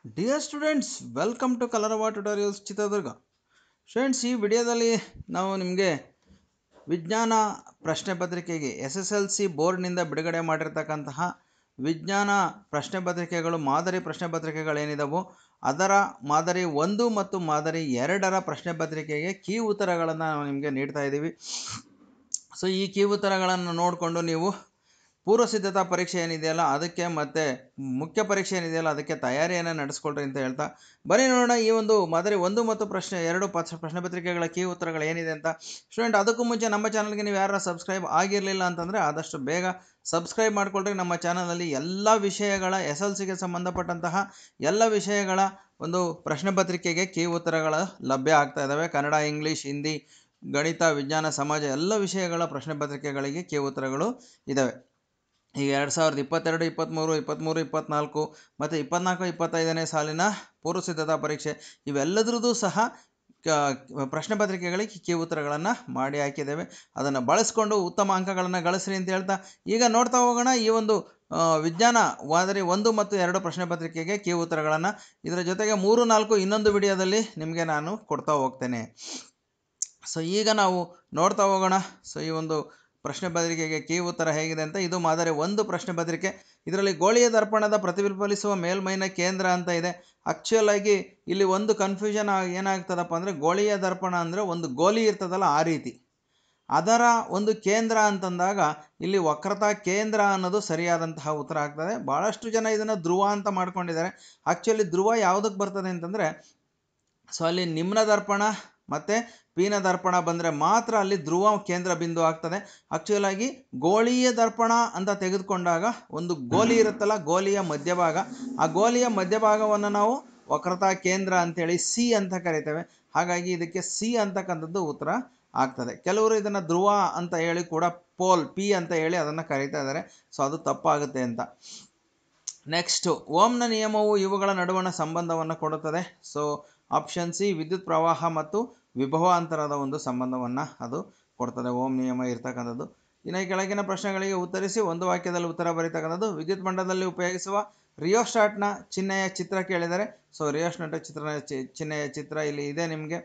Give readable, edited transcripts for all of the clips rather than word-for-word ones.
Dear students, welcome to ಕಲರವ tutorials Chitradurga. Students, ಈ ವಿಡಿಯೋದಲ್ಲಿ ನಾವು ನಿಮಗೆ ವಿಜ್ಞಾನ ಪ್ರಶ್ನೆ ಪತ್ರಿಕೆಗೆ SSLC ಬೋರ್ಡ್ನಿಂದ ಬಿಡುಗಡೆ ಮಾಡಿರ್ತಕ್ಕಂತಹ ವಿಜ್ಞಾನ ಪ್ರಶ್ನೆ ಪತ್ರಿಕೆಗಳು, ಮಾದರಿ ಪ್ರಶ್ನೆ ಪತ್ರಿಕೆಗಳೇನಿದಾವೋ ಅದರ ಮಾದರಿ 1 ಮತ್ತು ಮಾದರಿ 2ರ ಪ್ರಶ್ನೆ ಪತ್ರಿಕೆಗೆ ಕೀ ಉತ್ತರಗಳನ್ನು ನಾವು ನಿಮಗೆ ನೀಡ್ತಾ ಇದ್ದೀವಿ. ಸೊ ಈ ಕೀ ಉತ್ತರಗಳನ್ನು ನೋಡಿಕೊಂಡು ನೀವು ಪೂರ್ವ ಸಿದ್ಧತಾ ಪರೀಕ್ಷೆ ಏನಿದೆಯಲ್ಲ ಅದಕ್ಕೆ ಮತ್ತು ಮುಖ್ಯ ಪರೀಕ್ಷೆ ಏನಿದೆಯಲ್ಲ ಅದಕ್ಕೆ ತಯಾರಿಯನ್ನು ನಡೆಸ್ಕೊಳ್ರಿ ಅಂತ ಹೇಳ್ತಾ ಬನ್ನಿ ನೋಡೋಣ ಈ ಒಂದು ಮಾದರಿ 1 ಮತ್ತು ಪ್ರಶ್ನೆ 2 ಪ್ರಶ್ನೆ ಪತ್ರಿಕೆಗಳ ಕೀ ಉತ್ತರಗಳು ಏನಿದೆ ಅಂತ. ಸ್ಟೂಡೆಂಟ್, ಅದಕ್ಕೂ ಮುಂಚೆ ನಮ್ಮ ಚಾನಲ್ಗೆ ನೀವು ಯಾರು ಸಬ್ಸ್ಕ್ರೈಬ್ ಆಗಿರಲಿಲ್ಲ ಅಂತಂದರೆ ಆದಷ್ಟು ಬೇಗ ಸಬ್ಸ್ಕ್ರೈಬ್ ಮಾಡಿಕೊಳ್ರಿ. ನಮ್ಮ ಚಾನಲಲ್ಲಿ ಎಲ್ಲ ವಿಷಯಗಳ SLCಗೆ ಸಂಬಂಧಪಟ್ಟಂತಹ ಎಲ್ಲ ವಿಷಯಗಳ ಒಂದು ಪ್ರಶ್ನೆ ಪತ್ರಿಕೆಗೆ ಕೀ ಉತ್ತರಗಳು ಲಭ್ಯ ಆಗ್ತಾ ಇದ್ದಾವೆ. ಕನ್ನಡ, ಇಂಗ್ಲೀಷ್, ಹಿಂದಿ, ಗಣಿತ, ವಿಜ್ಞಾನ, ಸಮಾಜ ಎಲ್ಲ ವಿಷಯಗಳ ಪ್ರಶ್ನೆ ಪತ್ರಿಕೆಗಳಿಗೆ ಕೀ ಉತ್ತರಗಳು ಇದ್ದಾವೆ. ಈಗ 2022, 23, 24 ಮತ್ತು 24-25ನೇ ಸಾಲಿನ ಪೂರ್ವ ಸಿದ್ಧತಾ ಪರೀಕ್ಷೆ ಇವೆಲ್ಲದ್ರದ್ದು ಸಹ ಪ್ರಶ್ನೆ ಪತ್ರಿಕೆಗಳಿಗೆ ಕೀ ಉತ್ತರಗಳನ್ನು ಮಾಡಿ ಹಾಕಿದ್ದೇವೆ. ಅದನ್ನು ಬಳಸ್ಕೊಂಡು ಉತ್ತಮ ಅಂಕಗಳನ್ನು ಗಳಿಸ್ರಿ ಅಂತ ಹೇಳ್ತಾ ಈಗ ನೋಡ್ತಾ ಹೋಗೋಣ ಈ ಒಂದು ವಿಜ್ಞಾನ ಮಾದರಿ 1 ಮತ್ತು 2 ಪ್ರಶ್ನೆ ಪತ್ರಿಕೆಗೆ ಕೀ ಉತ್ತರಗಳನ್ನು. ಇದರ ಜೊತೆಗೆ 3, 4 ಇನ್ನೊಂದು ವಿಡಿಯೋದಲ್ಲಿ ನಿಮಗೆ ನಾನು ಕೊಡ್ತಾ ಹೋಗ್ತೇನೆ. ಸೊ ಈಗ ನಾವು ನೋಡ್ತಾ ಹೋಗೋಣ. ಸೊ ಈ ಒಂದು ಪ್ರಶ್ನೆ ಪತ್ರಿಕೆಗೆ ಕೀ ಉತ್ತರ ಹೇಗಿದೆ ಅಂತ. ಇದು ಮಾದರಿ 1 ಪ್ರಶ್ನೆ ಪತ್ರಿಕೆ. ಇದರಲ್ಲಿ ಗೋಳೀಯ ದರ್ಪಣದ ಪ್ರತಿಫಲಿಸುವ ಮೇಲ್ಮೈನ ಕೇಂದ್ರ ಅಂತ ಇದೆ. ಆ್ಯಕ್ಚುಯಲ್ ಆಗಿ ಇಲ್ಲಿ ಒಂದು ಕನ್ಫ್ಯೂಷನ್ ಏನಾಗ್ತದಪ್ಪ ಅಂದರೆ, ಗೋಳೀಯ ದರ್ಪಣ ಅಂದರೆ ಒಂದು ಗೋಲಿ ಇರ್ತದಲ್ಲ ಆ ರೀತಿ, ಅದರ ಒಂದು ಕೇಂದ್ರ ಅಂತಂದಾಗ ಇಲ್ಲಿ ವಕ್ರತಾ ಕೇಂದ್ರ ಅನ್ನೋದು ಸರಿಯಾದಂತಹ ಉತ್ತರ ಆಗ್ತದೆ. ಭಾಳಷ್ಟು ಜನ ಇದನ್ನು ಧ್ರುವ ಅಂತ ಮಾಡ್ಕೊಂಡಿದ್ದಾರೆ. ಆ್ಯಕ್ಚುಲಿ ಧ್ರುವ ಯಾವುದಕ್ಕೆ ಬರ್ತದೆ ಅಂತಂದರೆ, ಸೊ ಅಲ್ಲಿ ನಿಮ್ನ ದರ್ಪಣ ಮತ್ತು ಪೀನ ದರ್ಪಣ ಬಂದರೆ ಮಾತ್ರ ಅಲ್ಲಿ ಧ್ರುವ ಕೇಂದ್ರ ಬಿಂದು ಆಗ್ತದೆ. ಆ್ಯಕ್ಚುಯಲ್ ಆಗಿ ಗೋಳೀಯ ದರ್ಪಣ ಅಂತ ತೆಗೆದುಕೊಂಡಾಗ ಒಂದು ಗೋಲಿ ಇರುತ್ತಲ್ಲ, ಗೋಲಿಯ ಮಧ್ಯಭಾಗ, ಆ ಗೋಲಿಯ ಮಧ್ಯಭಾಗವನ್ನು ನಾವು ವಕ್ರತಾ ಕೇಂದ್ರ ಅಂತೇಳಿ ಸಿ ಅಂತ ಕರಿತೇವೆ. ಹಾಗಾಗಿ ಇದಕ್ಕೆ ಸಿ ಅಂತಕ್ಕಂಥದ್ದು ಉತ್ತರ ಆಗ್ತದೆ. ಕೆಲವರು ಇದನ್ನು ಧ್ರುವ ಅಂತ ಹೇಳಿ ಕೂಡ ಪೋಲ್ ಪಿ ಅಂತ ಹೇಳಿ ಅದನ್ನು ಕರೀತಾ ಇದ್ದಾರೆ. ಸೊ ಅದು ತಪ್ಪಾಗುತ್ತೆ ಅಂತ. ನೆಕ್ಸ್ಟು, ಓಮ್ನ ನಿಯಮವು ಇವುಗಳ ನಡುವಣ ಸಂಬಂಧವನ್ನು ಕೊಡುತ್ತದೆ. ಸೊ ಆಪ್ಷನ್ ಸಿ, ವಿದ್ಯುತ್ ಪ್ರವಾಹ ಮತ್ತು ವಿಭವಾಂತರದ ಒಂದು ಸಂಬಂಧವನ್ನು ಅದು ಕೊಡ್ತದೆ, ಓಮ್ ನಿಯಮ ಇರ್ತಕ್ಕಂಥದ್ದು. ಇನ್ನು ಈ ಕೆಳಗಿನ ಪ್ರಶ್ನೆಗಳಿಗೆ ಉತ್ತರಿಸಿ ಒಂದು ವಾಕ್ಯದಲ್ಲಿ ಉತ್ತರ ಬರೀತಕ್ಕಂಥದ್ದು. ವಿದ್ಯುತ್ ಮಂಡಲದಲ್ಲಿ ಉಪಯೋಗಿಸುವ ರಿಯೋಸ್ಟಾಟ್ನ ಚಿಹ್ನೆಯ ಚಿತ್ರ ಕೇಳಿದರೆ, ಸೊ ರಿಯೋಸ್ಟಾಟ್ ಚಿಹ್ನೆಯ ಚಿತ್ರ ಇಲ್ಲಿ ಇದೆ ನಿಮಗೆ.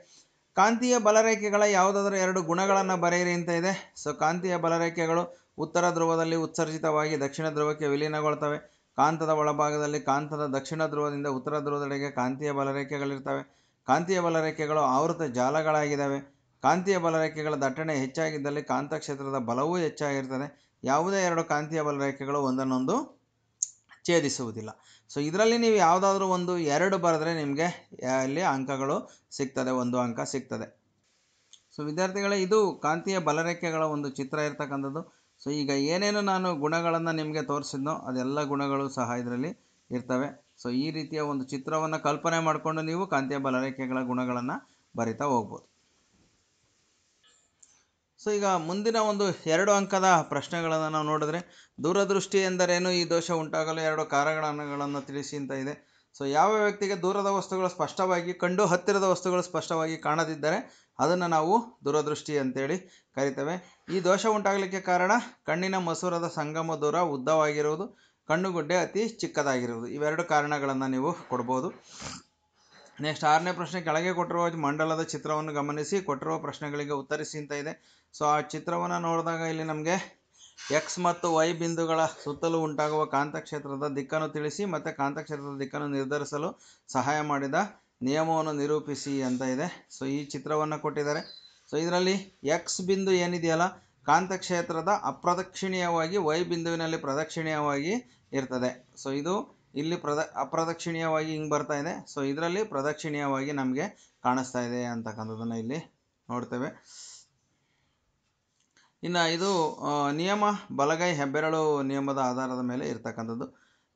ಕಾಂತೀಯ ಬಲರೇಖೆಗಳ ಯಾವುದಾದ್ರೂ 2 ಗುಣಗಳನ್ನು ಬರೆಯಿರಿ ಅಂತ ಇದೆ. ಸೊ ಕಾಂತೀಯ ಬಲರೇಖೆಗಳು ಉತ್ತರ ಧ್ರುವದಲ್ಲಿ ಉತ್ಸರ್ಜಿತವಾಗಿ ದಕ್ಷಿಣ ಧ್ರುವಕ್ಕೆ ವಿಲೀನಗೊಳ್ತವೆ. ಕಾಂತದ ಒಳಭಾಗದಲ್ಲಿ ಕಾಂತದ ದಕ್ಷಿಣ ಧ್ರುವದಿಂದ ಉತ್ತರ ಧ್ರುವದೆಡೆಗೆ ಕಾಂತೀಯ ಬಲರೇಖೆಗಳಿರ್ತವೆ. ಕಾಂತೀಯ ಬಲರೇಖೆಗಳು ಆವೃತ ಜಾಲಗಳಾಗಿದ್ದಾವೆ. ಕಾಂತೀಯ ಬಲರೇಖೆಗಳ ದಟ್ಟಣೆ ಹೆಚ್ಚಾಗಿದ್ದಲ್ಲಿ ಕಾಂತಕ್ಷೇತ್ರದ ಬಲವೂ ಹೆಚ್ಚಾಗಿರ್ತದೆ. ಯಾವುದೇ 2 ಕಾಂತೀಯ ಬಲರೇಖೆಗಳು ಒಂದನ್ನೊಂದು ಛೇದಿಸುವುದಿಲ್ಲ. ಸೊ ಇದರಲ್ಲಿ ನೀವು ಯಾವುದಾದ್ರೂ ಒಂದು 2 ಬರೆದ್ರೆ ನಿಮಗೆ ಅಲ್ಲಿ ಅಂಕಗಳು ಸಿಗ್ತದೆ, 1 ಅಂಕ ಸಿಗ್ತದೆ. ಸೊ ವಿದ್ಯಾರ್ಥಿಗಳೇ, ಇದು ಕಾಂತೀಯ ಬಲರೇಖೆಗಳ ಒಂದು ಚಿತ್ರ ಇರ್ತಕ್ಕಂಥದ್ದು. ಸೊ ಈಗ ಏನೇನು ನಾನು ಗುಣಗಳನ್ನು ನಿಮಗೆ ತೋರಿಸಿದ್ನೋ ಅದೆಲ್ಲ ಗುಣಗಳು ಸಹ ಇದರಲ್ಲಿ ಇರ್ತವೆ. ಸೊ ಈ ರೀತಿಯ ಒಂದು ಚಿತ್ರವನ್ನು ಕಲ್ಪನೆ ಮಾಡಿಕೊಂಡು ನೀವು ಕಾಂತೀಯ ಬಲರೇಖೆಗಳ ಗುಣಗಳನ್ನು ಬರಿತಾ ಹೋಗ್ಬೋದು. ಸೊ ಈಗ ಮುಂದಿನ ಒಂದು 2 ಅಂಕದ ಪ್ರಶ್ನೆಗಳನ್ನು ನಾವು ನೋಡಿದ್ರೆ, ದೂರದೃಷ್ಟಿ ಎಂದರೇನು, ಈ ದೋಷ ಉಂಟಾಗಲು 2 ಕಾರಣಗಳನ್ನು ತಿಳಿಸಿ ಅಂತ ಇದೆ. ಸೊ ಯಾವ ವ್ಯಕ್ತಿಗೆ ದೂರದ ವಸ್ತುಗಳು ಸ್ಪಷ್ಟವಾಗಿ ಕಂಡು ಹತ್ತಿರದ ವಸ್ತುಗಳು ಸ್ಪಷ್ಟವಾಗಿ ಕಾಣದಿದ್ದರೆ ಅದನ್ನು ನಾವು ದೂರದೃಷ್ಟಿ ಅಂತೇಳಿ ಕರಿತೇವೆ. ಈ ದೋಷ ಉಂಟಾಗಲಿಕ್ಕೆ ಕಾರಣ ಕಣ್ಣಿನ ಮಸೂರದ ಸಂಗಮ ದೂರ ಉದ್ದವಾಗಿರುವುದು, ಕಣ್ಣುಗುಡ್ಡೆ ಅತಿ ಚಿಕ್ಕದಾಗಿರುವುದು. ಇವೆರಡು ಕಾರಣಗಳನ್ನು ನೀವು ಕೊಡ್ಬೋದು. ನೆಕ್ಸ್ಟ್ 6ನೇ ಪ್ರಶ್ನೆ, ಕೆಳಗೆ ಕೊಟ್ಟಿರುವ ಮಂಡಲದ ಚಿತ್ರವನ್ನು ಗಮನಿಸಿ ಕೊಟ್ಟಿರುವ ಪ್ರಶ್ನೆಗಳಿಗೆ ಉತ್ತರಿಸಿ ಅಂತ ಇದೆ. ಸೊ ಆ ಚಿತ್ರವನ್ನು ನೋಡಿದಾಗ ಇಲ್ಲಿ ನಮಗೆ X ಮತ್ತು Y ಬಿಂದುಗಳ ಸುತ್ತಲೂ ಉಂಟಾಗುವ ಕಾಂತಕ್ಷೇತ್ರದ ದಿಕ್ಕನ್ನು ತಿಳಿಸಿ ಮತ್ತು ಕಾಂತಕ್ಷೇತ್ರದ ದಿಕ್ಕನ್ನು ನಿರ್ಧರಿಸಲು ಸಹಾಯ ಮಾಡಿದ ನಿಯಮವನ್ನು ನಿರೂಪಿಸಿ ಅಂತ ಇದೆ. ಸೊ ಈ ಚಿತ್ರವನ್ನು ಕೊಟ್ಟಿದ್ದಾರೆ. ಸೊ ಇದರಲ್ಲಿ X ಬಿಂದು ಏನಿದೆಯಲ್ಲ, ಕಾಂತಕ್ಷೇತ್ರದ ಅಪ್ರದಕ್ಷಿಣೀಯವಾಗಿ Y ಬಿಂದುವಿನಲ್ಲಿ ಪ್ರದಕ್ಷಿಣೀಯವಾಗಿ ಇರ್ತದೆ. ಸೊ ಇದು ಇಲ್ಲಿ ಅಪ್ರದಕ್ಷಿಣೀಯವಾಗಿ ಹಿಂಗೆ ಬರ್ತಾ ಇದೆ. ಸೊ ಇದರಲ್ಲಿ ಪ್ರದಕ್ಷಿಣೀಯವಾಗಿ ನಮಗೆ ಕಾಣಿಸ್ತಾ ಇದೆ ಅಂತಕ್ಕಂಥದ್ದನ್ನು ಇಲ್ಲಿ ನೋಡ್ತೇವೆ. ಇನ್ನು ಇದು ನಿಯಮ ಬಲಗೈ ಹೆಬ್ಬೆರಳು ನಿಯಮದ ಆಧಾರದ ಮೇಲೆ ಇರ್ತಕ್ಕಂಥದ್ದು.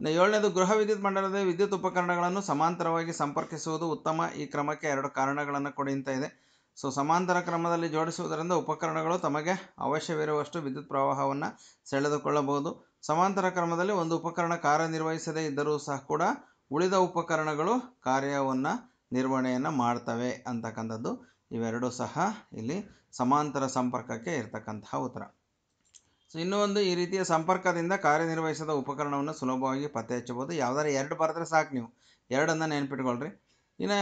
ಇನ್ನು 7ನೇದು, ಗೃಹ ವಿದ್ಯುತ್ ಮಂಡಲದ ವಿದ್ಯುತ್ ಉಪಕರಣಗಳನ್ನು ಸಮಾಂತರವಾಗಿ ಸಂಪರ್ಕಿಸುವುದು ಉತ್ತಮ. ಈ ಕ್ರಮಕ್ಕೆ 2 ಕಾರಣಗಳನ್ನು ಕೊಡಿ ಅಂತ ಇದೆ. ಸೊ ಸಮಾಂತರ ಕ್ರಮದಲ್ಲಿ ಜೋಡಿಸುವುದರಿಂದ ಉಪಕರಣಗಳು ತಮಗೆ ಅವಶ್ಯವಿರುವಷ್ಟು ವಿದ್ಯುತ್ ಪ್ರವಾಹವನ್ನು ಸೆಳೆದುಕೊಳ್ಳಬಹುದು. ಸಮಾಂತರ ಕ್ರಮದಲ್ಲಿ ಒಂದು ಉಪಕರಣ ಕಾರ್ಯನಿರ್ವಹಿಸದೇ ಇದ್ದರೂ ಸಹ ಕೂಡ ಉಳಿದ ಉಪಕರಣಗಳು ಕಾರ್ಯವನ್ನು ನಿರ್ವಹಣೆಯನ್ನು ಮಾಡ್ತವೆ ಅಂತಕ್ಕಂಥದ್ದು. ಇವೆರಡೂ ಸಹ ಇಲ್ಲಿ ಸಮಾಂತರ ಸಂಪರ್ಕಕ್ಕೆ ಇರತಕ್ಕಂತಹ ಉತ್ತರ. ಸೊ ಇನ್ನೂ ಒಂದು, ಈ ರೀತಿಯ ಸಂಪರ್ಕದಿಂದ ಕಾರ್ಯನಿರ್ವಹಿಸದ ಉಪಕರಣವನ್ನು ಸುಲಭವಾಗಿ ಪತ್ತೆ ಹಚ್ಚಬಹುದು. ಯಾವುದಾದ್ರು 2 ಬರೆದ್ರೆ ಸಾಕು ನೀವು. ಎರಡನ್ನು ನೆನಪಿಟ್ಕೊಳ್ರಿ. ಇನ್ನು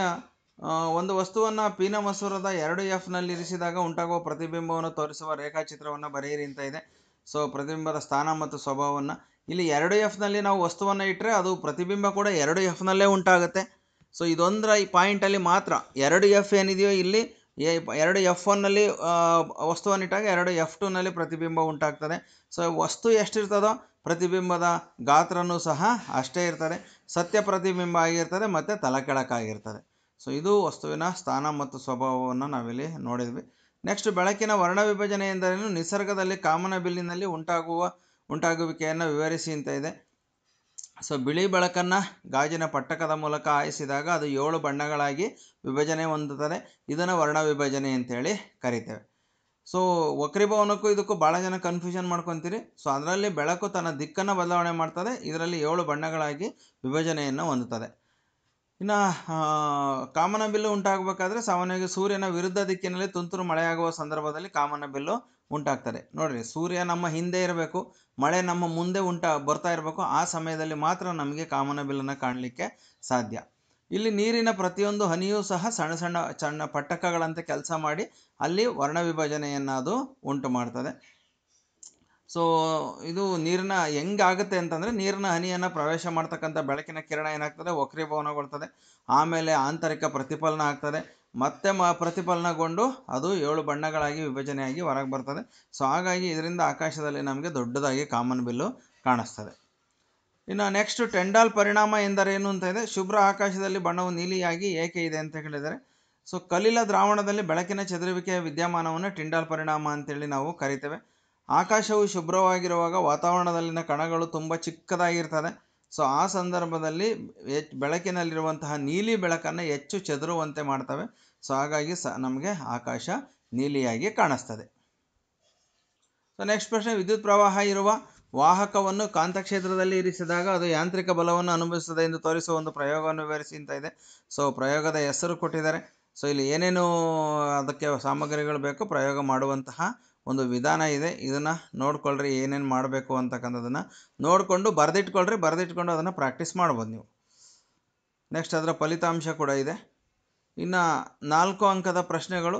ಒಂದು ವಸ್ತುವನ್ನು ಪೀನ ಮಸೂರದ 2F ಇರಿಸಿದಾಗ ಉಂಟಾಗುವ ಪ್ರತಿಬಿಂಬವನ್ನು ತೋರಿಸುವ ರೇಖಾಚಿತ್ರವನ್ನು ಬರೆಯಿರಿ ಅಂತ ಇದೆ. ಸೊ ಪ್ರತಿಬಿಂಬದ ಸ್ಥಾನ ಮತ್ತು ಸ್ವಭಾವವನ್ನು ಇಲ್ಲಿ 2F ನಾವು ವಸ್ತುವನ್ನು ಇಟ್ಟರೆ ಅದು ಪ್ರತಿಬಿಂಬ ಕೂಡ 2F ಉಂಟಾಗುತ್ತೆ. ಸೊ ಇದೊಂದರ ಈ ಪಾಯಿಂಟಲ್ಲಿ ಮಾತ್ರ 2F ಏನಿದೆಯೋ ಇಲ್ಲಿ 2F1 ವಸ್ತುವನ್ನು ಇಟ್ಟಾಗ 2F2 ಪ್ರತಿಬಿಂಬ ಉಂಟಾಗ್ತದೆ. ಸೊ ವಸ್ತು ಎಷ್ಟಿರ್ತದೋ ಪ್ರತಿಬಿಂಬದ ಗಾತ್ರನೂ ಸಹ ಅಷ್ಟೇ ಇರ್ತದೆ. ಸತ್ಯ ಪ್ರತಿಬಿಂಬ ಆಗಿರ್ತದೆ ಮತ್ತು ತಲೆಕೆಳಕಾಗಿರ್ತದೆ. ಸೊ ಇದು ವಸ್ತುವಿನ ಸ್ಥಾನ ಮತ್ತು ಸ್ವಭಾವವನ್ನು ನಾವಿಲ್ಲಿ ನೋಡಿದ್ವಿ. ನೆಕ್ಸ್ಟ್ ಬೆಳಕಿನ ವರ್ಣ ವಿಭಜನೆ ಎಂದರೇನು, ನಿಸರ್ಗದಲ್ಲಿ ಕಾಮನಬಿಲ್ಲಿನಲ್ಲಿ ಉಂಟಾಗುವಿಕೆಯನ್ನು ವಿವರಿಸಿ ಅಂತ ಇದೆ. ಸೊ ಬಿಳಿ ಬೆಳಕನ್ನು ಗಾಜಿನ ಪಟ್ಟಕದ ಮೂಲಕ ಹಾಯಿಸಿದಾಗ ಅದು 7 ಬಣ್ಣಗಳಾಗಿ ವಿಭಜನೆ ಹೊಂದುತ್ತದೆ. ಇದನ್ನು ವರ್ಣ ವಿಭಜನೆ ಅಂತೇಳಿ ಕರಿತೇವೆ. ಸೊ ವಕ್ರೀಭವನಕ್ಕೂ ಇದಕ್ಕೂ ಭಾಳ ಜನ ಕನ್ಫ್ಯೂಷನ್ ಮಾಡ್ಕೊತೀರಿ. ಸೊ ಅದರಲ್ಲಿ ಬೆಳಕು ತನ್ನ ದಿಕ್ಕನ್ನು ಬದಲಾವಣೆ ಮಾಡ್ತದೆ. ಇದರಲ್ಲಿ 7 ಬಣ್ಣಗಳಾಗಿ ವಿಭಜನೆಯನ್ನು ಹೊಂದುತ್ತದೆ. ಇನ್ನು ಕಾಮನಬಿಲ್ಲು ಉಂಟಾಗಬೇಕಾದ್ರೆ ಸಾಮಾನ್ಯವಾಗಿ ಸೂರ್ಯನ ವಿರುದ್ಧ ದಿಕ್ಕಿನಲ್ಲಿ ತುಂತುರು ಮಳೆಯಾಗುವ ಸಂದರ್ಭದಲ್ಲಿ ಕಾಮನಬಿಲ್ಲು ಉಂಟಾಗ್ತದೆ. ನೋಡಿರಿ, ಸೂರ್ಯ ನಮ್ಮ ಹಿಂದೆ ಇರಬೇಕು, ಮಳೆ ನಮ್ಮ ಮುಂದೆ ಬರ್ತಾ ಇರಬೇಕು. ಆ ಸಮಯದಲ್ಲಿ ಮಾತ್ರ ನಮಗೆ ಕಾಮನಬಿಲ್ಲನ್ನು ಕಾಣಲಿಕ್ಕೆ ಸಾಧ್ಯ. ಇಲ್ಲಿ ನೀರಿನ ಪ್ರತಿಯೊಂದು ಹನಿಯೂ ಸಹ ಸಣ್ಣ ಸಣ್ಣ ಸಣ್ಣ ಪಟ್ಟಕಗಳಂತೆ ಕೆಲಸ ಮಾಡಿ ಅಲ್ಲಿ ವರ್ಣ ವಿಭಜನೆಯನ್ನು ಅದು ಉಂಟು ಮಾಡ್ತದೆ. ಸೊ ಇದು ನೀರಿನ ಹೆಂಗಾಗುತ್ತೆ ಅಂತಂದರೆ, ನೀರಿನ ಹನಿಯನ್ನು ಪ್ರವೇಶ ಮಾಡ್ತಕ್ಕಂಥ ಬೆಳಕಿನ ಕಿರಣ ಏನಾಗ್ತದೆ, ವಕ್ರೀಭವನಗೊಳ್ತದೆ. ಆಮೇಲೆ ಆಂತರಿಕ ಪ್ರತಿಫಲನ ಆಗ್ತದೆ. ಮತ್ತೆ ಪ್ರತಿಫಲನಗೊಂಡು ಅದು 7 ಬಣ್ಣಗಳಾಗಿ ವಿಭಜನೆಯಾಗಿ ಹೊರಗೆ ಬರ್ತದೆ. ಸೊ ಹಾಗಾಗಿ ಇದರಿಂದ ಆಕಾಶದಲ್ಲಿ ನಮಗೆ ದೊಡ್ಡದಾಗಿ ಕಾಮನಬಿಲ್ಲು ಕಾಣಿಸ್ತದೆ. ಇನ್ನು ನೆಕ್ಸ್ಟ್ ಟೆಂಡಾಲ್ ಪರಿಣಾಮ ಎಂದರೇನು ಅಂತ ಇದೆ. ಶುಭ್ರ ಆಕಾಶದಲ್ಲಿ ಬಣ್ಣವು ನೀಲಿಯಾಗಿ ಏಕೆ ಇದೆ ಅಂತ ಹೇಳಿದರೆ, ಸೊ ಕಲಿಲ ದ್ರಾವಣದಲ್ಲಿ ಬೆಳಕಿನ ಚದುರುವಿಕೆಯ ವಿದ್ಯಮಾನವನ್ನು ಟೆಂಡಾಲ್ ಪರಿಣಾಮ ಅಂತೇಳಿ ನಾವು ಕರಿತೇವೆ. ಆಕಾಶವು ಶುಭ್ರವಾಗಿರುವಾಗ ವಾತಾವರಣದಲ್ಲಿನ ಕಣಗಳು ತುಂಬ ಚಿಕ್ಕದಾಗಿರ್ತದೆ. ಸೊ ಆ ಸಂದರ್ಭದಲ್ಲಿ ಬೆಳಕಿನಲ್ಲಿರುವಂತಹ ನೀಲಿ ಬೆಳಕನ್ನು ಹೆಚ್ಚು ಚದುರುವಂತೆ ಮಾಡ್ತವೆ. ಸೊ ಹಾಗಾಗಿ ನಮಗೆ ಆಕಾಶ ನೀಲಿಯಾಗಿ ಕಾಣಿಸ್ತದೆ. ಸೊ ನೆಕ್ಸ್ಟ್ ಪ್ರಶ್ನೆ, ವಿದ್ಯುತ್ ಪ್ರವಾಹ ಇರುವ ವಾಹಕವನ್ನು ಕಾಂತಕ್ಷೇತ್ರದಲ್ಲಿ ಇರಿಸಿದಾಗ ಅದು ಯಾಂತ್ರಿಕ ಬಲವನ್ನು ಅನುಭವಿಸುತ್ತದೆ ಎಂದು ತೋರಿಸುವ ಒಂದು ಪ್ರಯೋಗವನ್ನು ವಿವರಿಸಿ ಅಂತ ಇದೆ. ಸೊ ಪ್ರಯೋಗದ ಹೆಸರು ಕೊಟ್ಟಿದ್ದಾರೆ. ಸೊ ಇಲ್ಲಿ ಏನೇನು ಅದಕ್ಕೆ ಸಾಮಗ್ರಿಗಳು ಬೇಕು, ಪ್ರಯೋಗ ಮಾಡುವಂತಹ ಒಂದು ವಿಧಾನ ಇದೆ. ಇದನ್ನು ನೋಡ್ಕೊಳ್ರಿ, ಏನೇನು ಮಾಡಬೇಕು ಅಂತಕ್ಕಂಥದ್ದನ್ನು ನೋಡಿಕೊಂಡು ಬರೆದಿಟ್ಕೊಂಡು ಅದನ್ನು ಪ್ರಾಕ್ಟೀಸ್ ಮಾಡ್ಬೋದು ನೀವು. ನೆಕ್ಸ್ಟ್ ಅದರ ಫಲಿತಾಂಶ ಕೂಡ ಇದೆ. ಇನ್ನು 4 ಅಂಕದ ಪ್ರಶ್ನೆಗಳು.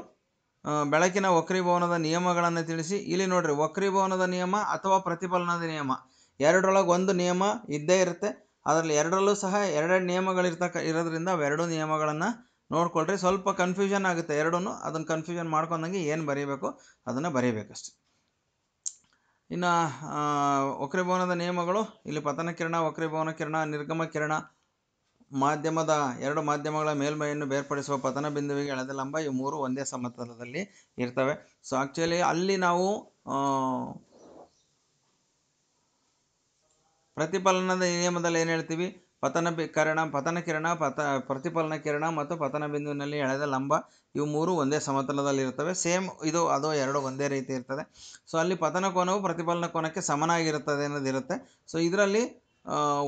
ಬೆಳಕಿನ ವಕ್ರೀಭವನದ ನಿಯಮಗಳನ್ನು ತಿಳಿಸಿ. ಇಲ್ಲಿ ನೋಡ್ರಿ, ವಕ್ರೀಭವನದ ನಿಯಮ ಅಥವಾ ಪ್ರತಿಫಲನದ ನಿಯಮ ಎರಡರೊಳಗೆ ಒಂದು ನಿಯಮ ಇದ್ದೇ ಇರುತ್ತೆ. ಅದರಲ್ಲಿ ಎರಡರಲ್ಲೂ ಸಹ 2 ನಿಯಮಗಳಿರೋದ್ರಿಂದ ಅವೆರಡು ನಿಯಮಗಳನ್ನು ನೋಡ್ಕೊಳ್ರಿ. ಸ್ವಲ್ಪ ಕನ್ಫ್ಯೂಷನ್ ಆಗುತ್ತೆ ಎರಡೂ. ಅದನ್ನು ಕನ್ಫ್ಯೂಷನ್ ಮಾಡ್ಕೊಂಡಂಗೆ ಏನು ಬರೀಬೇಕು ಅದನ್ನು ಬರೀಬೇಕಷ್ಟೆ. ಇನ್ನು ವಕ್ರೀಭವನದ ನಿಯಮಗಳು ಇಲ್ಲಿ ಪತನ ಕಿರಣ, ವಕ್ರೀಭವನ ಕಿರಣ, ನಿರ್ಗಮ ಕಿರಣ, ಮಾಧ್ಯಮದ 2 ಮಾಧ್ಯಮಗಳ ಮೇಲ್ಮೈಯನ್ನು ಬೇರ್ಪಡಿಸುವ ಪತನ ಬಿಂದುವಿಗೆ ಎಳೆದ ಲಂಬ, ಇವು 3 ಒಂದೇ ಸಮತಲದಲ್ಲಿ ಇರ್ತವೆ. ಸೊ ಆ್ಯಕ್ಚುಲಿ ಅಲ್ಲಿ ನಾವು ಪ್ರತಿಫಲನದ ನಿಯಮದಲ್ಲಿ ಏನು ಹೇಳ್ತೀವಿ, ಪ್ರತಿಫಲನ ಕಿರಣ ಮತ್ತು ಪತನ ಬಿಂದುವಿನಲ್ಲಿ ಎಳೆದ ಲಂಬ, ಇವು 3 ಒಂದೇ ಸಮತಲದಲ್ಲಿ ಇರ್ತವೆ. ಸೇಮ್ ಅದು 2 ಒಂದೇ ರೀತಿ ಇರ್ತದೆ. ಸೊ ಅಲ್ಲಿ ಪತನ ಕೋನವು ಪ್ರತಿಫಲನ ಕೋನಕ್ಕೆ ಸಮನಾಗಿರುತ್ತದೆ ಅನ್ನೋದಿರುತ್ತೆ. ಸೊ ಇದರಲ್ಲಿ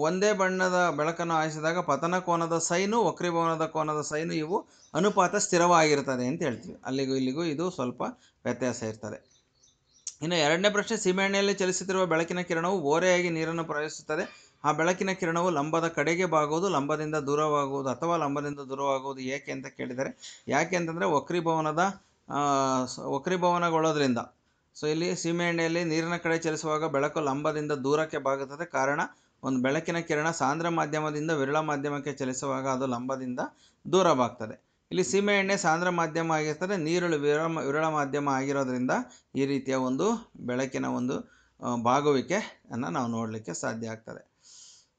ಒಂದೇ ಬಣ್ಣದ ಬೆಳಕನ್ನು ಹಾಯಿಸಿದಾಗ ಪತನ ಕೋನದ ಸೈನು, ವಕ್ರೀಭವನದ ಕೋನದ ಸೈನು ಇವು ಅನುಪಾತ ಸ್ಥಿರವಾಗಿರ್ತದೆ ಅಂತ ಹೇಳ್ತೀವಿ. ಅಲ್ಲಿಗೂ ಇಲ್ಲಿಗೂ ಇದು ಸ್ವಲ್ಪ ವ್ಯತ್ಯಾಸ ಇರ್ತದೆ. ಇನ್ನು 2ನೇ ಪ್ರಶ್ನೆ, ಸೀಮೆಎಣ್ಣೆಯಲ್ಲಿ ಚಲಿಸುತ್ತಿರುವ ಬೆಳಕಿನ ಕಿರಣವು ಓರೆಯಾಗಿ ನೀರನ್ನು ಪ್ರವೇಶಿಸುತ್ತದೆ. ಆ ಬೆಳಕಿನ ಕಿರಣವು ಲಂಬದ ಕಡೆಗೆ ಬಾಗುವುದು, ಲಂಬದಿಂದ ದೂರವಾಗುವುದು ಅಥವಾ ಲಂಬದಿಂದ ದೂರವಾಗುವುದು ಏಕೆ ಅಂತ ಕೇಳಿದರೆ, ಯಾಕೆ ಅಂತಂದರೆ ವಕ್ರೀಭವನಗೊಳ್ಳೋದ್ರಿಂದ. ಸೊ ಇಲ್ಲಿ ಸೀಮೆಎಣ್ಣೆಯಲ್ಲಿ ನೀರಿನ ಕಡೆ ಚಲಿಸುವಾಗ ಬೆಳಕು ಲಂಬದಿಂದ ದೂರಕ್ಕೆ ಬಾಗುತ್ತದೆ. ಕಾರಣ, ಒಂದು ಬೆಳಕಿನ ಕಿರಣ ಸಾಂದ್ರ ಮಾಧ್ಯಮದಿಂದ ವಿರಳ ಮಾಧ್ಯಮಕ್ಕೆ ಚಲಿಸುವಾಗ ಅದು ಲಂಬದಿಂದ ದೂರ ಬಾಗ್ತದೆ. ಇಲ್ಲಿ ಸೀಮೆಎಣ್ಣೆ ಸಾಂದ್ರ ಮಾಧ್ಯಮ ಆಗಿರ್ತದೆ, ನೀರುಳು ವಿರಳ ಮಾಧ್ಯಮ ಆಗಿರೋದ್ರಿಂದ ಈ ರೀತಿಯ ಒಂದು ಬೆಳಕಿನ ಒಂದು ಬಾಗುವಿಕೆಯನ್ನು ನಾವು ನೋಡಲಿಕ್ಕೆ ಸಾಧ್ಯ ಆಗ್ತದೆ.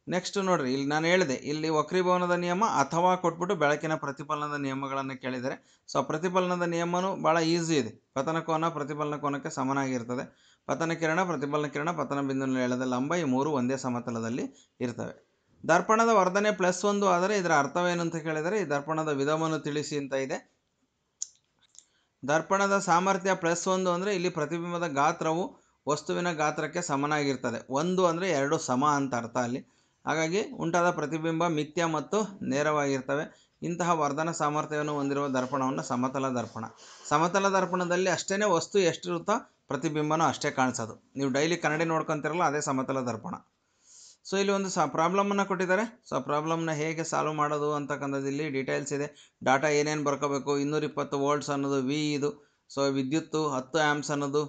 ನೆಕ್ಸ್ಟ್ ನೋಡ್ರಿ, ಇಲ್ಲಿ ನಾನು ಹೇಳಿದೆ, ಇಲ್ಲಿ ವಕ್ರೀಭವನದ ನಿಯಮ ಅಥವಾ ಕೊಟ್ಬಿಟ್ಟು ಬೆಳಕಿನ ಪ್ರತಿಫಲನದ ನಿಯಮಗಳನ್ನು ಕೇಳಿದರೆ, ಸೊ ಪ್ರತಿಫಲನದ ನಿಯಮನೂ ಭಾಳ ಈಸಿ ಇದೆ. ಪತನ ಕೋನ ಪ್ರತಿಫಲನ ಕೋನಕ್ಕೆ ಸಮನಾಗಿರ್ತದೆ. ಪತನ ಕಿರಣ, ಪ್ರತಿಫಲನ ಕಿರಣ, ಪತನ ಬಿಂದುವಿನಲ್ಲಿ ಎಳೆದ ಲಂಬ, ಈ 3 ಒಂದೇ ಸಮತಲದಲ್ಲಿ ಇರ್ತವೆ. ದರ್ಪಣದ ವರ್ಧನೆ +1 ಆದರೆ ಇದರ ಅರ್ಥವೇನು ಅಂತ ಕೇಳಿದರೆ, ಈ ದರ್ಪಣದ ವಿಧವನ್ನು ತಿಳಿಸಿ ಅಂತ ಇದೆ. ದರ್ಪಣದ ಸಾಮರ್ಥ್ಯ +1 ಅಂದರೆ ಇಲ್ಲಿ ಪ್ರತಿಬಿಂಬದ ಗಾತ್ರವು ವಸ್ತುವಿನ ಗಾತ್ರಕ್ಕೆ ಸಮನಾಗಿರ್ತದೆ. 1 ಅಂದರೆ 2 ಸಮ ಅಂತ ಅರ್ಥ ಅಲ್ಲಿ. ಹಾಗಾಗಿ ಉಂಟಾದ ಪ್ರತಿಬಿಂಬ ಮಿಥ್ಯ ಮತ್ತು ನೇರವಾಗಿರ್ತವೆ. ಇಂತಹ ವರ್ಧನ ಸಾಮರ್ಥ್ಯವನ್ನು ಹೊಂದಿರುವ ದರ್ಪಣವನ್ನು ಸಮತಲ ದರ್ಪಣ. ಸಮತಲ ದರ್ಪಣದಲ್ಲಿ ಅಷ್ಟೇ ವಸ್ತು ಎಷ್ಟಿರುತ್ತೋ ಪ್ರತಿಬಿಂಬನೂ ಅಷ್ಟೇ ಕಾಣಿಸೋದು. ನೀವು ಡೈಲಿ ಕನ್ನಡಿ ನೋಡ್ಕೊತಿರಲ್ಲ, ಅದೇ ಸಮತಲ ದರ್ಪಣ. ಸೊ ಇಲ್ಲಿ ಒಂದು ಪ್ರಾಬ್ಲಮನ್ನು ಕೊಟ್ಟಿದ್ದಾರೆ. ಸೊ ಆ ಪ್ರಾಬ್ಲಮ್ನ ಹೇಗೆ ಸಾಲ್ವ್ ಮಾಡೋದು ಅಂತಕ್ಕಂಥದ್ದು ಇಲ್ಲಿ ಡೀಟೇಲ್ಸ್ ಇದೆ. ಡಾಟಾ ಏನೇನು ಬರ್ಕೋಬೇಕು, 220 ವೋಲ್ಟ್ಸ್ ಅನ್ನೋದು ವಿ ಇದು. ಸೊ ವಿದ್ಯುತ್ತು 10 ಆ್ಯಂಪ್ಸ್ ಅನ್ನೋದು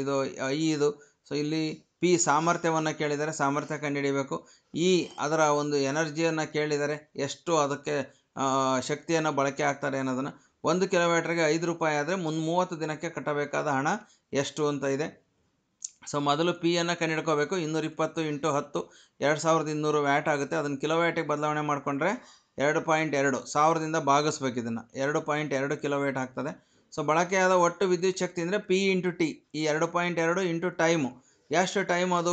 ಇದು ಐ ಇದು. ಸೊ ಇಲ್ಲಿ ಪಿ ಸಾಮರ್ಥ್ಯವನ್ನು ಕೇಳಿದರೆ ಸಾಮರ್ಥ್ಯ ಕಂಡುಹಿಡಿಯಬೇಕು. ಇ ಅದರ ಒಂದು ಎನರ್ಜಿಯನ್ನು ಕೇಳಿದರೆ ಎಷ್ಟು ಅದಕ್ಕೆ ಶಕ್ತಿಯನ್ನು ಬಳಕೆ ಆಗ್ತಾರೆ ಅನ್ನೋದನ್ನು. 1 ಕಿಲೋಮೀಟ್ರಿಗೆ 5 ರೂಪಾಯಿ ಆದರೆ 30 ದಿನಕ್ಕೆ ಕಟ್ಟಬೇಕಾದ ಹಣ ಎಷ್ಟು ಅಂತ ಇದೆ. ಸೊ ಮೊದಲು ಪಿಯನ್ನು ಕಂಡುಹಿಡ್ಕೋಬೇಕು. 220 × 10 2200 ವ್ಯಾಟ್ ಆಗುತ್ತೆ. ಅದನ್ನು ಕಿಲೋವ್ಯಾಟಿಗೆ ಬದಲಾವಣೆ ಮಾಡಿಕೊಂಡ್ರೆ 2.2 1000ದಿಂದ ಭಾಗಿಸ್ಬೇಕು. ಇದನ್ನು 2.2 ಕಿಲೋವ್ಯಾಟ್ ಆಗ್ತದೆ. ಸೊ ಬಳಕೆಯಾದ ಒಟ್ಟು ವಿದ್ಯುತ್ ಶಕ್ತಿ ಅಂದರೆ ಪಿ ಇಂಟು ಟಿ. ಈ 2.2 ಇಂಟು ಟೈಮು, ಎಷ್ಟು ಟೈಮ್ ಅದು